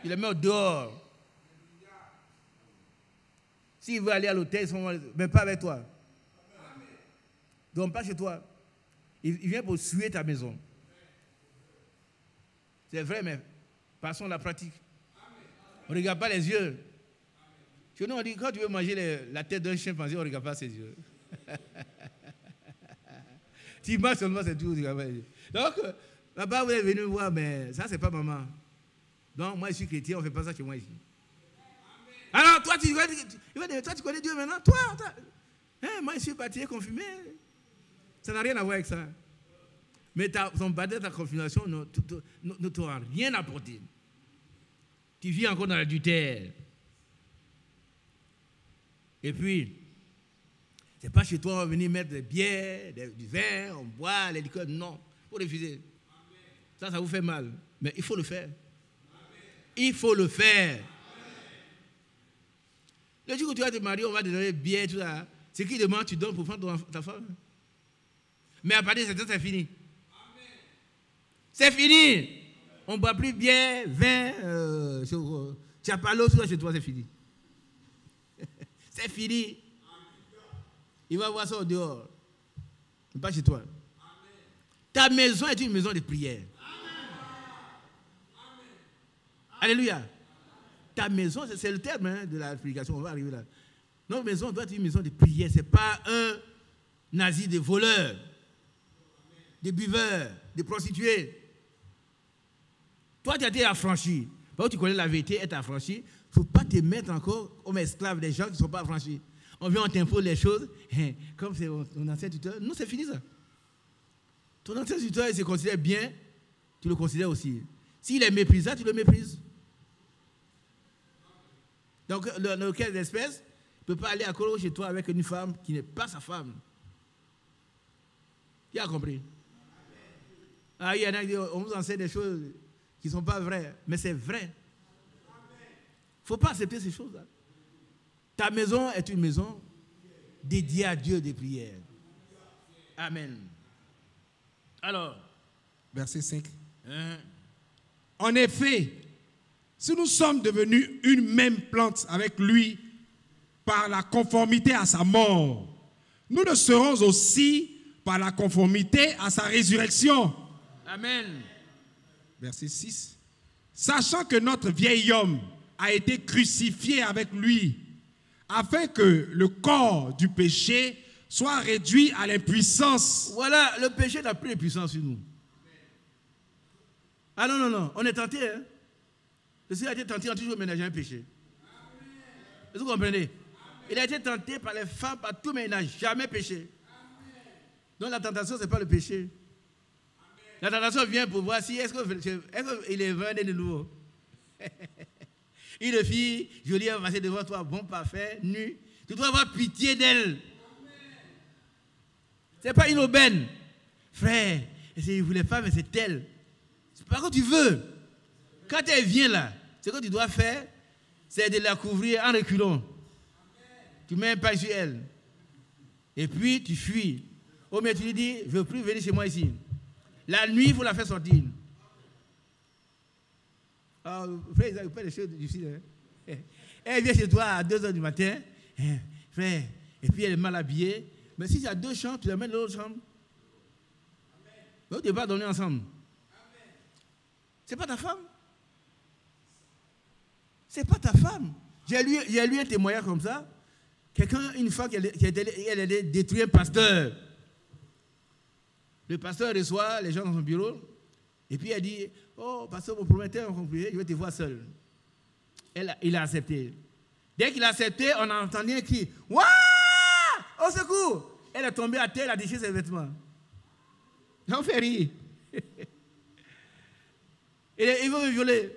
Il la met dehors. S'il veut aller à l'hôtel, mais pas avec toi. Donc pas chez toi. Il vient pour suer ta maison. C'est vrai, mais passons à la pratique. On ne regarde pas les yeux. Chez nous, on dit, quand tu veux manger la tête d'un chimpanzé, on ne regarde pas ses yeux. Tu marches seulement, c'est tout. Donc, là-bas, vous êtes venu me voir, mais ça, c'est pas maman. Donc, moi, je suis chrétien, on ne fait pas ça chez moi ici. Alors, toi, tu connais Dieu maintenant? Toi, moi, je suis baptisé, confirmé. Ça n'a rien à voir avec ça. Mais ton baptême, ta confirmation ne t'aura rien apporté. Tu vis encore dans l'adultère. Et puis, c'est pas chez toi, on va venir mettre des bières, du vin, on boit, les liqueurs. Non, il faut refuser. Ça vous fait mal. Mais il faut le faire. Il faut le faire. Le jour où tu vas te marier, on va te donner bière, tout ça. Ce qui demande, tu donnes pour prendre ta femme. Mais à partir de ce temps, c'est fini. C'est fini. On ne boit plus bière, vin, tu n'as pas l'eau, tout ça chez toi, c'est fini. C'est fini. Il va voir ça au dehors. Mais pas chez toi. Ta maison est une maison de prière. Alléluia. Ta maison, c'est le terme de la prédication, on va arriver là. Notre maison doit être une maison de prière. Ce n'est pas un asile de voleurs, de buveurs, de prostituées. Toi, tu as été affranchi. Parce que tu connais la vérité, être affranchi. Il ne faut pas te mettre encore comme esclave des gens qui ne sont pas affranchis. On vient, on t'impose les choses. Comme c'est ton ancien tuteur. Non, c'est fini ça. Ton ancien tuteur, il se considère bien, tu le considères aussi. S'il est méprisant, tu le méprises. Donc, le cas d'espèce ne peut pas aller à Coro chez toi avec une femme qui n'est pas sa femme. Qui a compris? Ah, il y en a qui disent, on vous enseigne des choses qui ne sont pas vraies, mais c'est vrai. Il ne faut pas accepter ces choses-là. Ta maison est une maison dédiée à Dieu des prières. Amen. Alors, verset 5. En effet, si nous sommes devenus une même plante avec lui par la conformité à sa mort, nous le serons aussi par la conformité à sa résurrection. Amen. Verset 6. Sachant que notre vieil homme a été crucifié avec lui, afin que le corps du péché soit réduit à l'impuissance. Voilà, le péché n'a plus de puissance sur nous. Ah non, on est tenté. Hein? Le Seigneur a été tenté, on a toujours ménagé un péché. Est-ce que vous comprenez? Il a été tenté par les femmes, par tout, mais il n'a jamais péché. Donc la tentation, ce n'est pas le péché. La tentation vient pour voir si est-ce qu'il est vrai de nouveau. Une fille jolie va passer devant toi, bon, parfait, nu. Tu dois avoir pitié d'elle. Ce n'est pas une aubaine. Frère, je ne voulais pas, mais c'est elle. C'est pas que tu veux. Quand elle vient là, ce que tu dois faire, c'est de la couvrir en reculant. Tu mets un pas sur elle. Et puis tu fuis. Oh, mais tu lui dis, je ne veux plus venir chez moi ici. La nuit, il faut la faire sortir. Ah, frère, ils n'ont pas les choses difficiles. Hein? Elle vient chez toi à 2h du matin. Frère, et puis elle est mal habillée. Mais si tu as 2 chambres, tu la mets dans l'autre chambre. Donc, tu ne peux pas dormir ensemble. Ce n'est pas ta femme. Ce n'est pas ta femme. J'ai lu un témoignage comme ça. Quelqu'un, une fois qu'elle allait détruire un pasteur. Le pasteur reçoit les gens dans son bureau. Et puis elle dit, oh, pasteur, mon prometteur, je vais te voir seul. Il a accepté. Dès qu'il a accepté, on a entendu un cri. Waouh! Au secours! Elle est tombée à terre, elle a déchiré ses vêtements. On fait rire. Il veut me violer.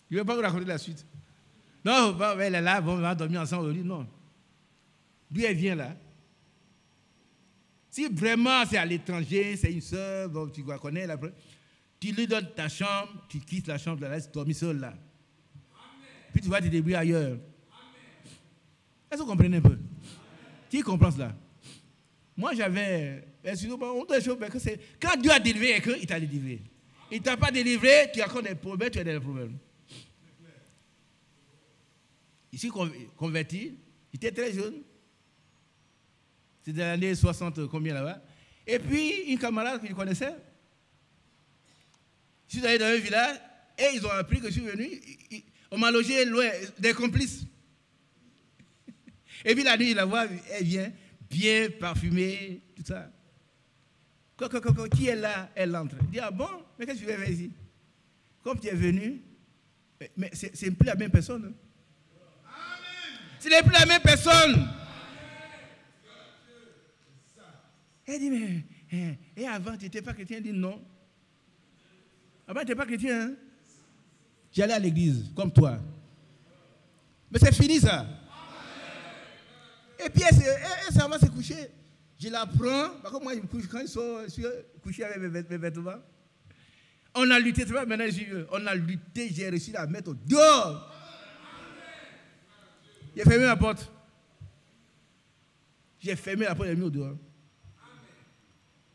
Je ne vais pas vous raconter la suite. Non, elle est là, on va dormir ensemble. Non. D'où elle vient là? Si vraiment c'est à l'étranger, c'est une soeur, bon, tu la connais, tu lui donnes ta chambre, tu quittes la chambre, là, tu dormis seul là. Amen. Puis tu vas te débrouiller ailleurs. Amen. Est-ce que vous comprenez un peu? Amen. Qui comprend cela? Moi j'avais. Quand Dieu a délivré quelqu'un, il t'a délivré. Il ne t'a pas délivré, tu as encore des problèmes, tu as des problèmes. Ici, converti, il était très jeune. C'était dans l'année 60, combien là-bas. Et puis, une camarade que je connaissais, je suis allé dans un village et ils ont appris que je suis venu. On m'a logé loin, des complices. Et puis la nuit, je la vois, elle vient, bien parfumée, tout ça. Qui est là? Elle entre. Je dis, ah bon, mais qu'est-ce que tu veux faire ici? Comme tu es venu, mais c'est plus la même personne. Hein? Ce n'est plus la même personne. Elle dit, mais et avant, tu n'étais pas chrétien? Elle dit, non. Avant, tu n'étais pas chrétien. Hein? J'allais à l'église, comme toi. Mais c'est fini, ça. Et puis, elle s'en va se coucher. Je la prends, parce que moi, je me couche, quand je suis couché avec mes vêtements. On a lutté, maintenant, on a lutté, j'ai réussi à la mettre dehors. J'ai fermé la porte. J'ai fermé la porte et j'ai mis au dehors.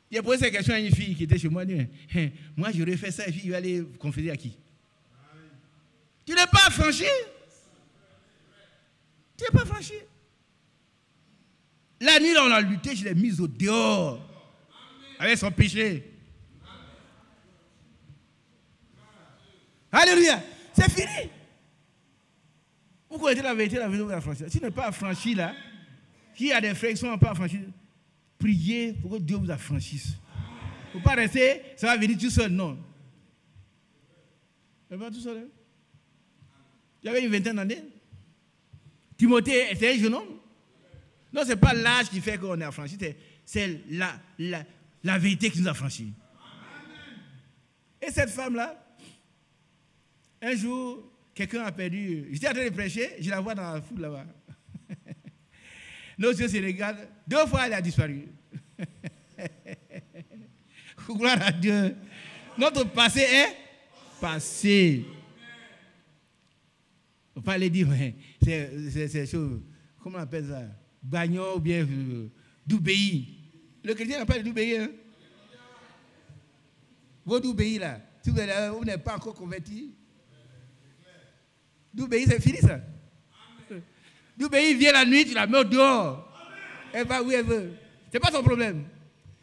J'ai posé cette question à une fille qui était chez moi. Moi, j'aurais fait ça, et puis je vais aller confesser à qui? Tu n'es pas affranchi. Tu n'es pas affranchi. La nuit, là, on a lutté, je l'ai mise au dehors. avec son péché. Alléluia. C'est fini. Vous connaissez la vérité vous affranchir. Si vous n'êtes pas affranchi là, s'il y a des frères qui ne sont pas affranchis, priez pour que Dieu vous affranchisse. Il ne faut pas rester, ça va venir tout seul, non. Ça va tout seul. Hein? Il avait une vingtaine d'années. Timothée était un jeune homme. Non, ce n'est pas l'âge qui fait qu'on est affranchi, c'est la vérité qui nous a affranchis. Et cette femme-là, un jour, quelqu'un a perdu. J'étais en train de prêcher, je la vois dans la foule là-bas. Nos yeux se regardent. 2 fois, elle a disparu. Gloire à Dieu. Notre passé est passé. On ne peut pas aller dire, c'est chaud. Comment on appelle ça? Bagnon ou bien Doubéi. Le chrétien n'a pas de Doubéi. Hein? Vos Doubéi là, si vous n'êtes pas encore converti, Doubéi c'est fini ça. Doubéi vient la nuit, tu la mets dehors. Elle va où elle veut. Ce n'est pas son problème.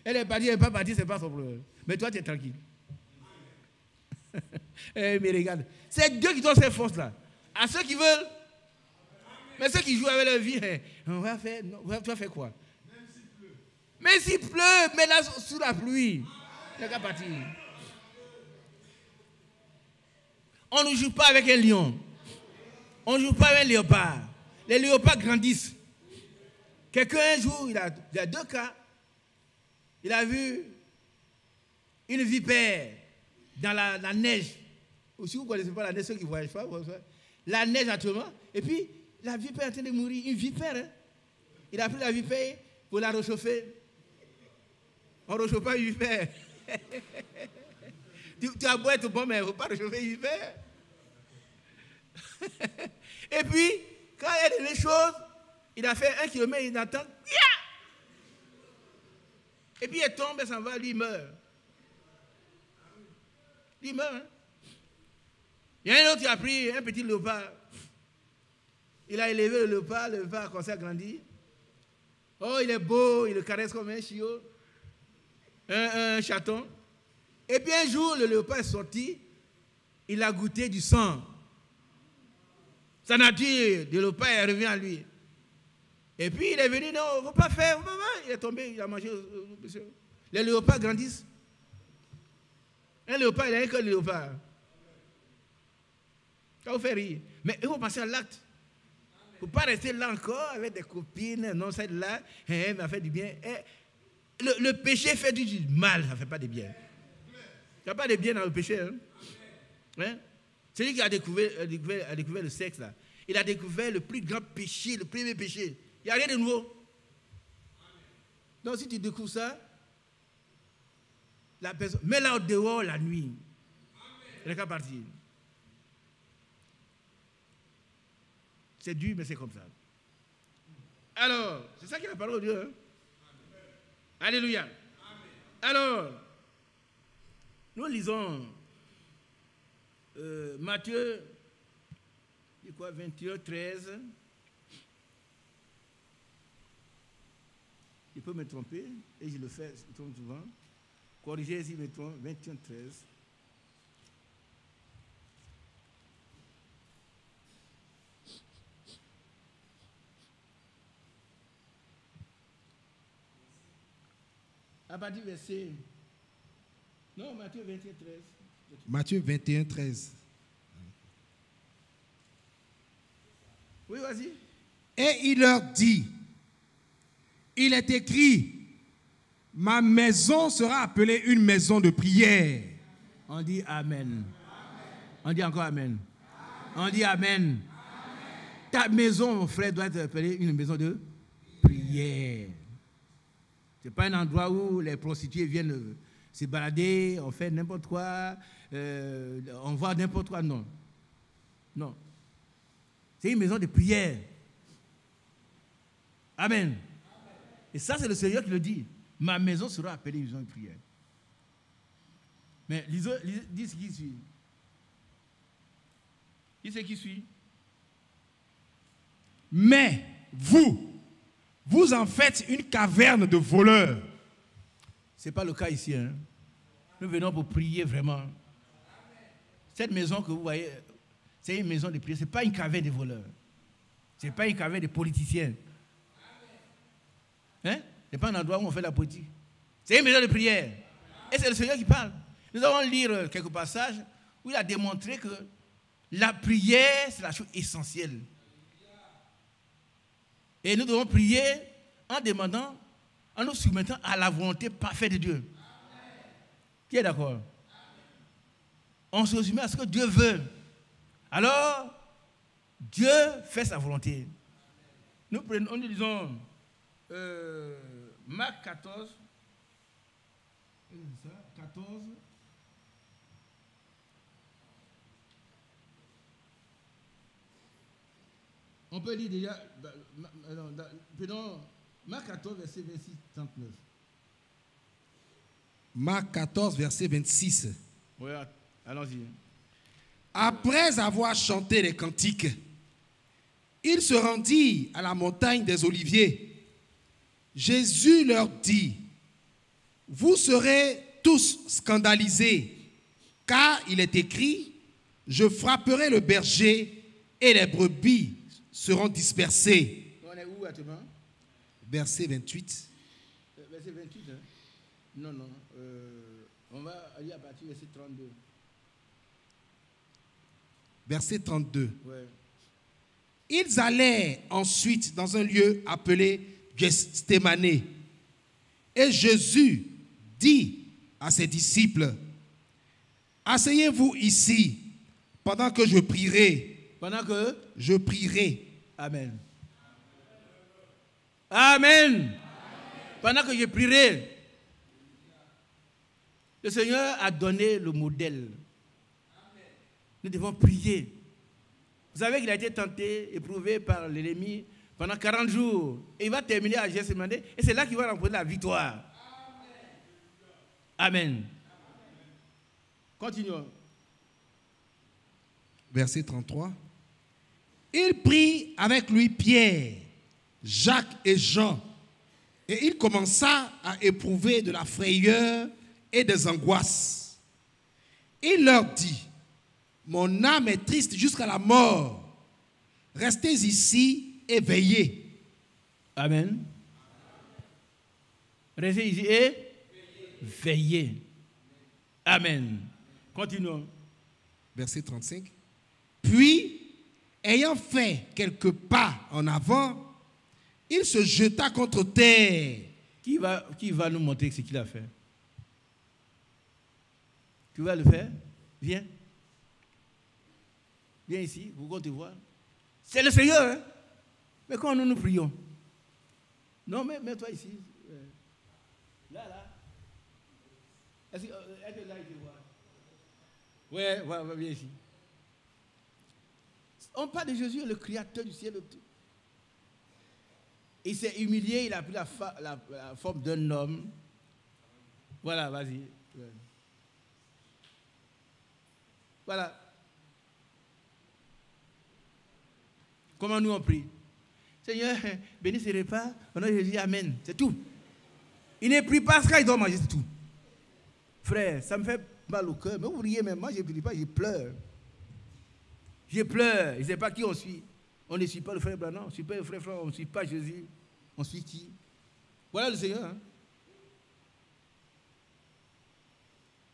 Elle est partie, elle n'est pas partie, ce n'est pas son problème. Mais toi, tu es tranquille. Mais regarde, c'est Dieu qui donne ces forces-là. À ceux qui veulent. Mais ceux qui jouent avec leur vie, on va faire, non, tu vas faire quoi? Même s'il pleut, mets-la sous la pluie. Il n'y a qu'à partir. On ne joue pas avec un lion. On ne joue pas avec un léopard. Les léopards grandissent. Quelqu'un un jour, il a 2 cas. Il a vu une vipère dans la neige. Ou si vous ne connaissez pas la neige, ceux qui ne voyagent pas, la neige actuellement. Et puis, la vipère est en train de mourir. Une vipère. Hein? Il a pris la vipère pour la réchauffer. On ne réchauffe pas une vipère. tu as beau être bon, mais il ne faut pas réchauffer une vipère. Et puis, quand il y a des choses, il a fait 1 kilomètre, il entend. Et puis il tombe, il s'en va, lui il meurt. Lui il meurt. Hein? Il y a un autre qui a pris un petit léopard. Il a élevé le léopard a commencé à grandir. Oh, il est beau, il le caresse comme un chiot, un chaton. Et puis un jour, le léopard est sorti, il a goûté du sang. Sa nature de léopard revient à lui. Et puis il est venu, non, il ne faut pas faire, il est tombé, il a mangé. Les léopards grandissent. Un léopard, il n'a qu'un léopard. Ça vous fait rire. Mais il faut passer à l'acte. Il ne faut pas rester là encore avec des copines, non, celle-là, elle m'a fait du bien. Le péché fait du mal, ça ne fait pas de bien. Il n'y a pas de bien dans le péché. Hein? Celui qui a découvert le sexe, là, il a découvert le plus grand péché, le premier péché. Il n'y a rien de nouveau. Donc si tu découvres ça, la personne, mets-la au dehors la nuit. Elle n'est qu'à partir. C'est dur, mais c'est comme ça. Alors, c'est ça qui est la parole de Dieu. Hein? Alléluia. Amen. Alors, nous lisons Matthieu 21, 13. Je peux me tromper, et je le fais, je trompe souvent. Corrigez si je me trompe, 21, 13. À partir du verset. Non, Matthieu 21, 13. Matthieu 21, 13. Oui, vas-y. Et il leur dit, il est écrit, ma maison sera appelée une maison de prière. On dit Amen. On dit encore Amen. On dit Amen. Ta maison, mon frère, doit être appelée une maison de prière. Ce n'est pas un endroit où les prostituées viennent se balader, on fait n'importe quoi, on voit n'importe quoi. Non. Non. C'est une maison de prière. Amen. Et ça, c'est le Seigneur qui le dit. Ma maison sera appelée une maison de prière. Mais dis ce qui suit. Dis ce qui suit. Mais vous en faites une caverne de voleurs. Ce n'est pas le cas ici. Hein. Nous venons pour prier vraiment. Cette maison que vous voyez, c'est une maison de prière. Ce n'est pas une caverne de voleurs. Ce n'est pas une caverne de politiciens. Hein? Ce n'est pas un endroit où on fait la politique. C'est une maison de prière. Et c'est le Seigneur qui parle. Nous allons lire quelques passages où il a démontré que la prière, c'est la chose essentielle. Et nous devons prier en demandant, en nous soumettant à la volonté parfaite de Dieu. Qui est d'accord? On se soumet à ce que Dieu veut. Alors, Dieu fait sa volonté. Nous lisons Marc 14. 14. On peut lire déjà, pardon, Marc 14, verset 26, 39. Marc 14, verset 26. Oui, allons-y. Après avoir chanté les cantiques, il se rendit à la montagne des Oliviers. Jésus leur dit, vous serez tous scandalisés, car il est écrit, je frapperai le berger et les brebis seront dispersées. On est où actuellement? Verset 28. Verset 28, hein? Non. On va aller à partir du verset 32. Verset 32. Ouais. Ils allaient ensuite dans un lieu appelé Gethsémané. Et Jésus dit à ses disciples, asseyez-vous ici pendant que je prierai. Pendant que je prierai. Amen. Amen. Pendant que je prierai. Le Seigneur a donné le modèle. Nous devons prier. Vous savez qu'il a été tenté, éprouvé par l'ennemi pendant 40 jours. Et il va terminer à Gethsémané. Et c'est là qu'il va remporter la victoire. Amen. Continuons. Verset 33. Il prit avec lui Pierre, Jacques et Jean. Et il commença à éprouver de la frayeur et des angoisses. Il leur dit, mon âme est triste jusqu'à la mort. Restez ici et veillez. Amen. Restez ici et veillez. Amen. Continuons. Verset 35. Puis, ayant fait quelques pas en avant, il se jeta contre terre. Qui va nous montrer ce qu'il a fait? Qui va le faire? Viens. Viens ici, vous comptez voir. C'est le Seigneur, hein? Mais quand nous prions. Non, mais mets-toi ici. Là. Est-ce que là, il te voit? Ouais, viens ici. On parle de Jésus, le créateur du ciel et de tout. Il s'est humilié, il a pris la forme d'un homme. Voilà, vas-y. Voilà. Comment nous on prie? Seigneur, bénis ce repas, au nom de Jésus, amen. C'est tout. Il ne prie pas ce qu'il doit manger, c'est tout. Frère, ça me fait mal au cœur. Mais vous riez même, moi je ne prie pas, je pleure. Je pleure, je ne sais pas qui on suit. On ne suit pas le frère Branham, on ne suit pas le frère Franck, on ne suit pas Jésus. On suit qui? Voilà le Seigneur. Hein?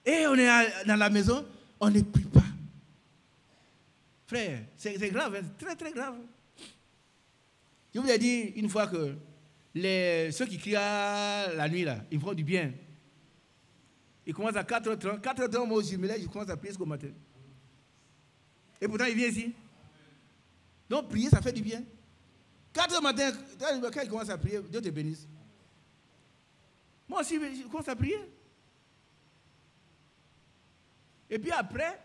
Et on est dans la maison, on ne prie pas. Frère, c'est grave, c'est très très grave. Je vous ai dit une fois que ceux qui crient la nuit, là, ils font du bien. Ils commencent à 4h30. 4h30, moi aussi, mais là, je commence à prier jusqu'au matin. Et pourtant, il vient ici. Donc, prier, ça fait du bien. 4h matin, quand il commence à prier, Dieu te bénisse. Moi aussi, je commence à prier. Et puis après,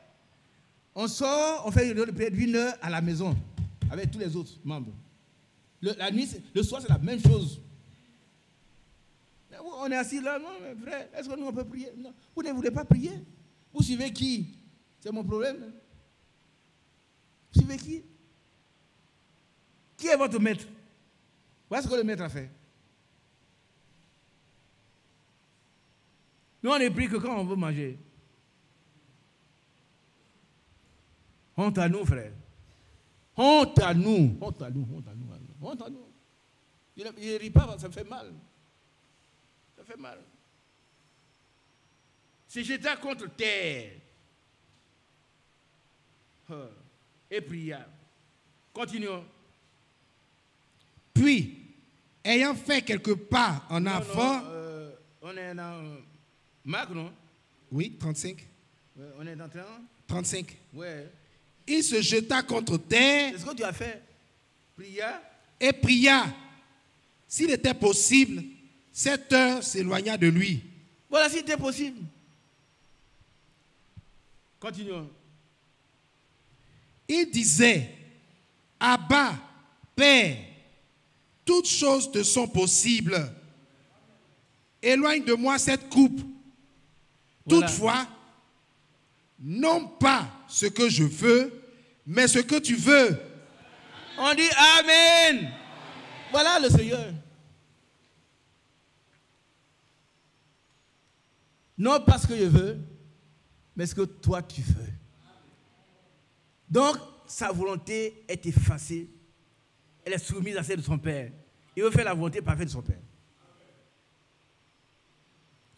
on sort, on fait une réunion de prière d'une heure à la maison, avec tous les autres membres. La nuit, le soir, c'est la même chose. On est assis là, non, mais frère, est-ce que nous, on peut prier? Non. Vous ne voulez pas prier? Vous suivez qui? C'est mon problème. Vous suivez qui? Qui est votre maître? Voilà ce que le maître a fait. Nous, on ne prie que quand on veut manger. Honte à nous, frère. Honte à nous. Honte à nous, honte à nous. Honte à nous. Il ne rit pas, ça fait mal. Ça fait mal. Si j'étais contre terre, et pria. Continuons. Puis, ayant fait quelques pas en avant... On est dans Marc, non? Oui, 35. On est dans 30? 35. Ouais. Il se jeta contre terre. C'est ce que tu as fait. Pria. Et pria. S'il était possible, cette heure s'éloigna de lui. Voilà, si c'était possible. Continuons. Il disait, Abba, Père, toutes choses te sont possibles. Éloigne de moi cette coupe. Voilà. Toutefois, non pas ce que je veux, mais ce que tu veux. On dit Amen. Voilà le Seigneur. Non pas ce que je veux, mais ce que toi tu veux. Donc, sa volonté est effacée. Elle est soumise à celle de son Père. Il veut faire la volonté parfaite de son Père.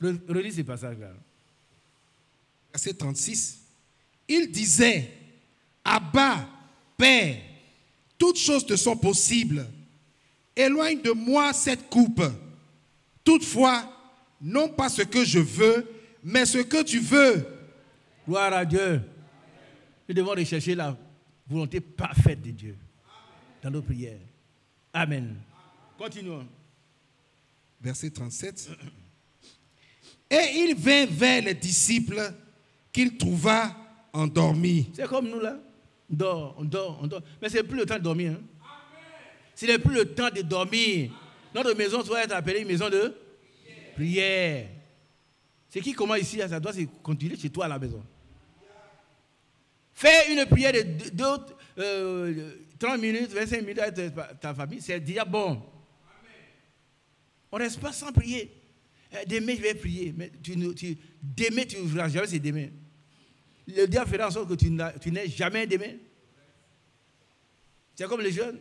Relis ces passages-là. Verset 36. Il disait, Abba, Père, toutes choses te sont possibles. Éloigne de moi cette coupe. Toutefois, non pas ce que je veux, mais ce que tu veux. Gloire à Dieu. Nous devons rechercher la volonté parfaite de Dieu dans nos prières. Amen. Continuons. Verset 37. Et il vint vers les disciples qu'il trouva endormis. C'est comme nous là. On dort. Mais ce n'est plus le temps de dormir. Hein. Ce n'est plus le temps de dormir. Notre maison doit être appelée une maison de prière. C'est qui commence ici, ça doit se continuer chez toi à la maison. Fais une prière de 30 minutes, 25 minutes avec ta famille, c'est déjà bon. On ne reste pas sans prier. Demain, je vais prier. Mais demain, tu ne verras jamais, c'est demain. Le diable fera en sorte que tu n'aies jamais demain. C'est comme les jeunes.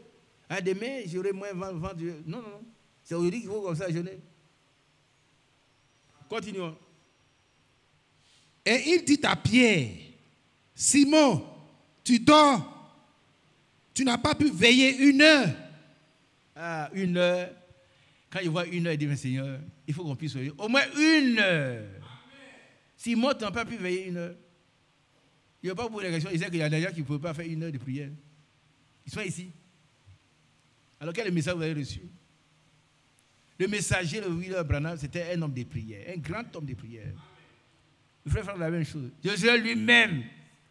Demain, j'aurai moins vent. Non. C'est aujourd'hui qu'il faut comme ça jeûner. Continuons. Et il dit à Pierre, Simon, tu dors. Tu n'as pas pu veiller 1 heure. 1 heure. Quand il voit 1 heure, il dit, mais Seigneur, il faut qu'on puisse veiller au moins 1 heure. Simon, tu n'as pas pu veiller 1 heure. Il n'y a pas beaucoup de questions. Il sait qu'il y a des gens qui ne peuvent pas faire 1 heure de prière. Ils sont ici. Alors quel message vous avez reçu? Le messager, le William Branham, c'était un homme de prière, un grand homme de prière. Le frère fait la même chose. Jésus lui-même,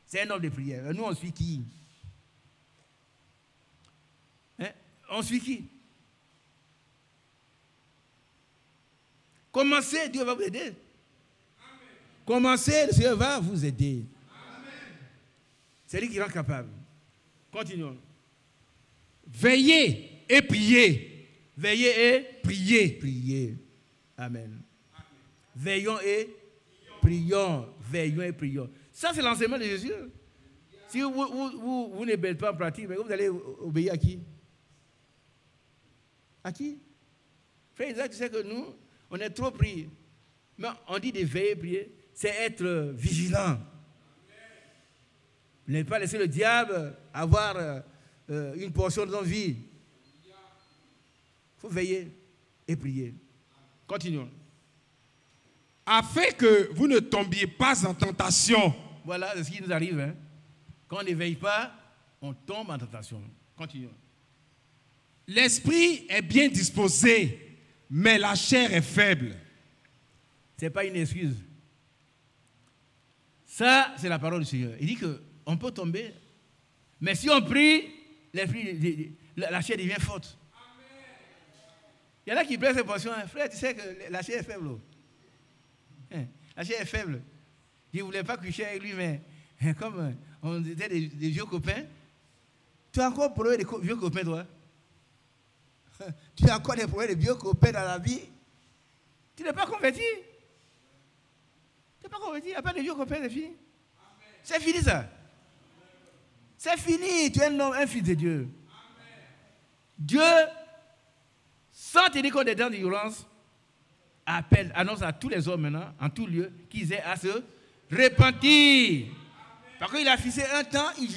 c'est un homme de prière. Nous, on suit qui? On suit qui? Commencez, Dieu va vous aider. Amen. Commencez, le Seigneur va vous aider. Amen. C'est lui qui rend capable. Continuons. Veillez et priez. Veillez et priez. Priez. Amen. Amen. Veillons et prions. Veillons et prions. Ça, c'est l'enseignement de Jésus. Si vous ne mettez pas en pratique, mais vous allez obéir à qui? À qui? Frère Isaac, tu sais que nous, on est trop pris. Mais on dit de veiller et prier, c'est être vigilant. Ne pas laisser le diable avoir une portion de notre vie. Il faut veiller et prier. Continuons. Afin que vous ne tombiez pas en tentation. Voilà ce qui nous arrive. Hein. Quand on ne veille pas, on tombe en tentation. Continuons. L'esprit est bien disposé, mais la chair est faible. Ce n'est pas une excuse. Ça, c'est la parole du Seigneur. Il dit qu'on peut tomber, mais si on prie, l'esprit, la chair devient forte. Il y en a qui prennent cette portion. Frère, tu sais que la chair est faible. La chair est faible. Je ne voulais pas coucher avec lui, mais comme on était des vieux copains, tu as encore des problèmes de vieux copains, toi? Tu as encore des problèmes de vieux copains dans la vie? Tu n'es pas converti? Tu n'es pas converti, il n'y a pas de Dieu qu'on perd, c'est fini. C'est fini ça. C'est fini, tu es un homme, un fils de Dieu. Dieu, sans tenir compte des temps d'ignorance, appelle, annonce à tous les hommes maintenant, en tout lieu, qu'ils aient à se repentir. Parce qu'il a fixé un temps, il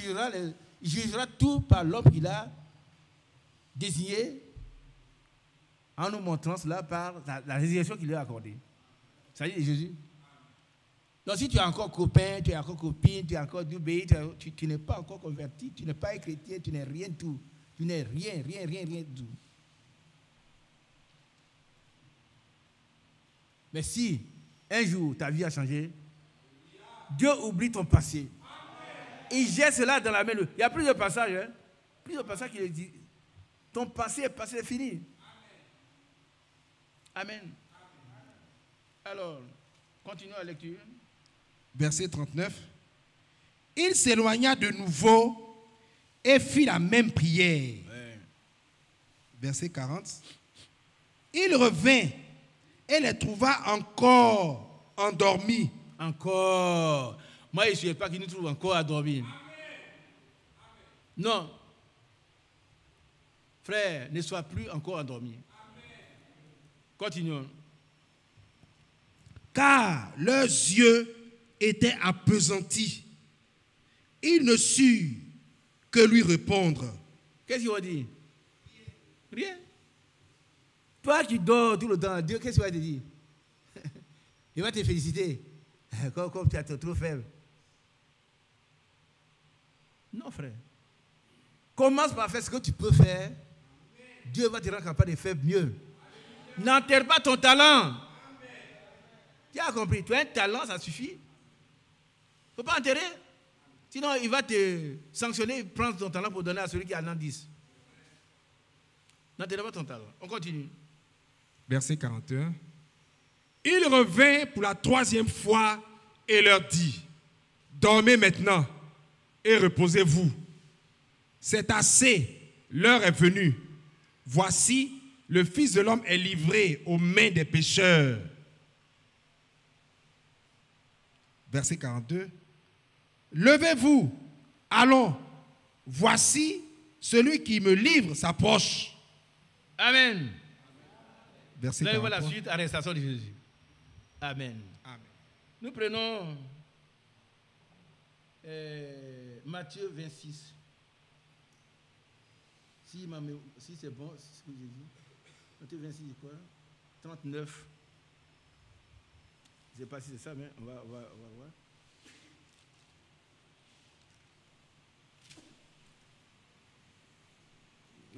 jugera tout par l'homme qu'il a désigné, en nous montrant cela par la résurrection qu'il lui a accordée. Ça dit Jésus. Donc si tu es encore copain, tu es encore copine, tu es encore d'obéir, tu n'es pas encore converti, tu n'es pas un chrétien, tu n'es rien du tout. Tu n'es rien du tout. Mais si un jour ta vie a changé, Dieu oublie ton passé. Il jette cela dans la main. Il y a plusieurs passages. Hein? Plusieurs passages qui disent ton passé est passé, c'est fini. Amen. Alors, continuons la lecture. Verset 39. Il s'éloigna de nouveau et fit la même prière. Ouais. Verset 40. Il revint et les trouva encore endormis. Encore. Moi, je ne souhaite pas qu'il nous trouve encore à dormir. Non. Frère, ne sois plus encore endormi. Continuons. Car leurs yeux étaient appesantis. Ils ne surent que lui répondre. Qu'est-ce qu'il va dire? Rien. Toi qui dors tout le temps, Dieu, qu'est-ce qu'il va te dire? Il va te féliciter. Comme tu es trop faible. Non, frère. Commence par faire ce que tu peux faire. Dieu va te rendre capable de faire mieux. N'enterre pas ton talent. Tu as compris? Tu as un talent, ça suffit. Il ne faut pas enterrer. Sinon, il va te sanctionner, prendre ton talent pour donner à celui qui en a 10. N'enterre pas ton talent. On continue. Verset 41. Il revint pour la troisième fois et leur dit, dormez maintenant et reposez-vous. C'est assez, l'heure est venue. Voici, le Fils de l'homme est livré aux mains des pécheurs. Verset 42. Levez-vous, allons. Voici, celui qui me livre s'approche. Amen. Verset Là, il voit 43. la suite, arrestation de Jésus. Amen. Amen. Nous prenons Matthieu 26. Si c'est bon, c'est ce que j'ai dit. Matthieu 26, c'est quoi? 39. Je ne sais pas si c'est ça, mais on va voir.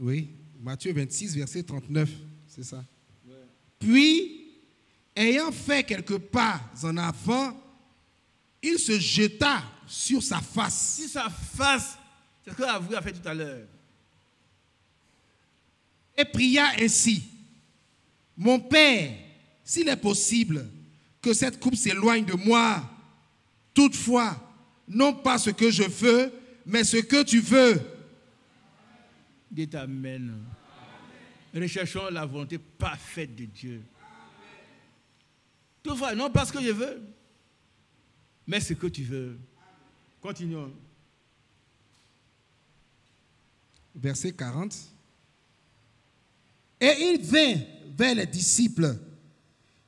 Oui, Matthieu 26, verset 39, c'est ça. Ouais. Puis, ayant fait quelques pas en avant, il se jeta sur sa face. Si sa face, c'est ce que vous avez fait tout à l'heure. Et pria ainsi, mon Père, s'il est possible que cette coupe s'éloigne de moi, toutefois, non pas ce que je veux, mais ce que tu veux. Dites Amen. Recherchons la volonté parfaite de Dieu. Toutefois, non pas ce que je veux, mais ce que tu veux. Continuons. Verset 40. Et il vint vers les disciples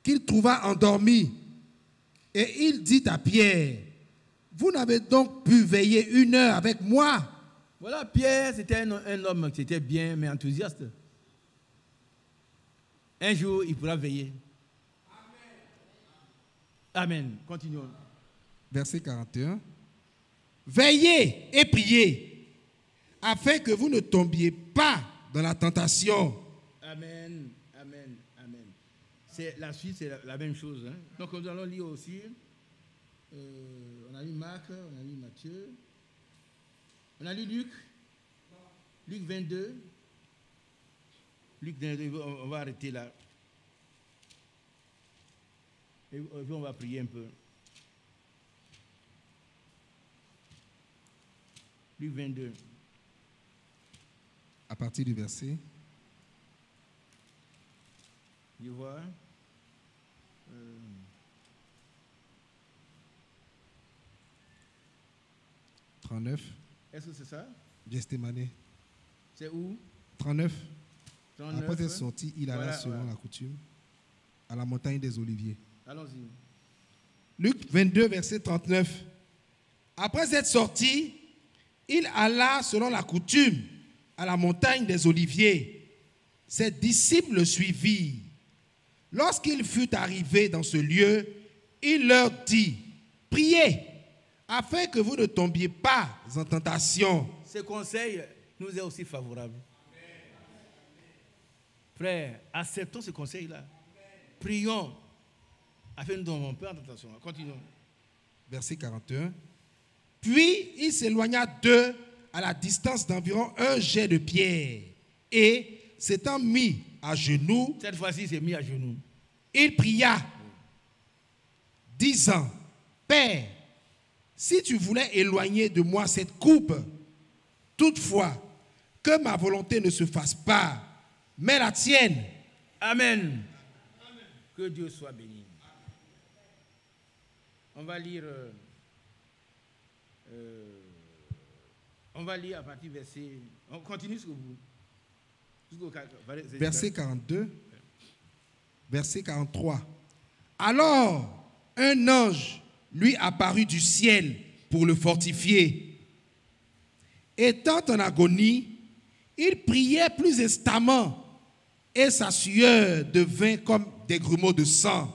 qu'il trouva endormis. Et il dit à Pierre, vous n'avez donc pu veiller 1 heure avec moi? Voilà, Pierre, c'était un homme qui était bien, mais enthousiaste. Un jour, il pourra veiller. Amen. Continuons. Verset 41. Veillez et priez, afin que vous ne tombiez pas dans la tentation. Amen. Amen. Amen. La suite, c'est la même chose. Hein? Donc, nous allons lire aussi. On a lu Marc, on a lu Matthieu. On a lu Luc. Luc 22. Luc 22, on va arrêter là. Et puis on va prier un peu. Luc 22. À partir du verset. Je vois. 39. Est-ce que c'est ça? Gethsémané. C'est où? 39. 39. Après être sorti, il alla selon la coutume à la montagne des Oliviers. Allons-y. Luc 22, verset 39. Après être sorti, il alla selon la coutume à la montagne des Oliviers. Ses disciples le suivirent. Lorsqu'il fut arrivé dans ce lieu, il leur dit, priez, afin que vous ne tombiez pas en tentation. Ce conseil nous est aussi favorable. Frère, acceptons ce conseil-là. Prions, afin que nous ne tombions pas en tentation. Continuons. Verset 41. Puis il s'éloigna d'eux à la distance d'environ un jet de pierre. Et s'étant mis à genoux, Cette fois-ci, il s'est mis à genoux. il pria, disant, Père, si tu voulais éloigner de moi cette coupe, toutefois, que ma volonté ne se fasse pas, mais la tienne. Amen. Que Dieu soit béni. On va lire à partir du verset. On continue jusqu'au bout. Verset 42. Verset 43. Alors, un ange lui apparut du ciel pour le fortifier. Étant en agonie, il priait plus instamment et sa sueur devint comme des grumeaux de sang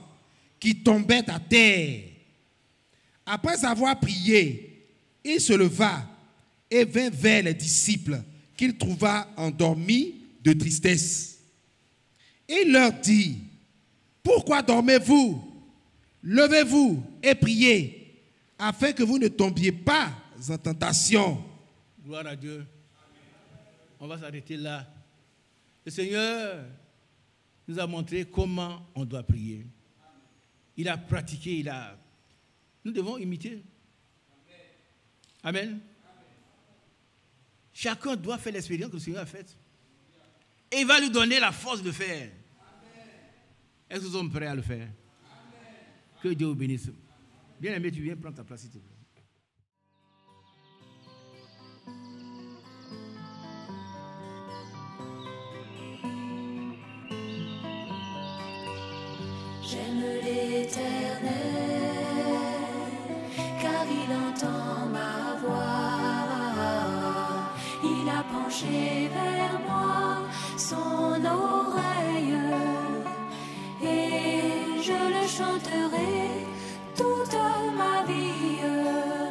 qui tombaient à terre. Après avoir prié, il se leva et vint vers les disciples qu'il trouva endormis de tristesse. Il leur dit, pourquoi dormez-vous? Levez-vous et priez, afin que vous ne tombiez pas en tentation. Gloire à Dieu. On va s'arrêter là. Le Seigneur nous a montré comment on doit prier. Il a pratiqué, Nous devons imiter. Amen. Chacun doit faire l'expérience que le Seigneur a faite. Et il va lui donner la force de faire. Est-ce que nous sommes prêts à le faire? Que Dieu vous bénisse. Bien aimé, tu viens prendre ta place, s'il te plaît. J'aime l'Éternel, car il entend ma voix. Il a penché vers moi son oreille, et je le chanterai toute ma vie.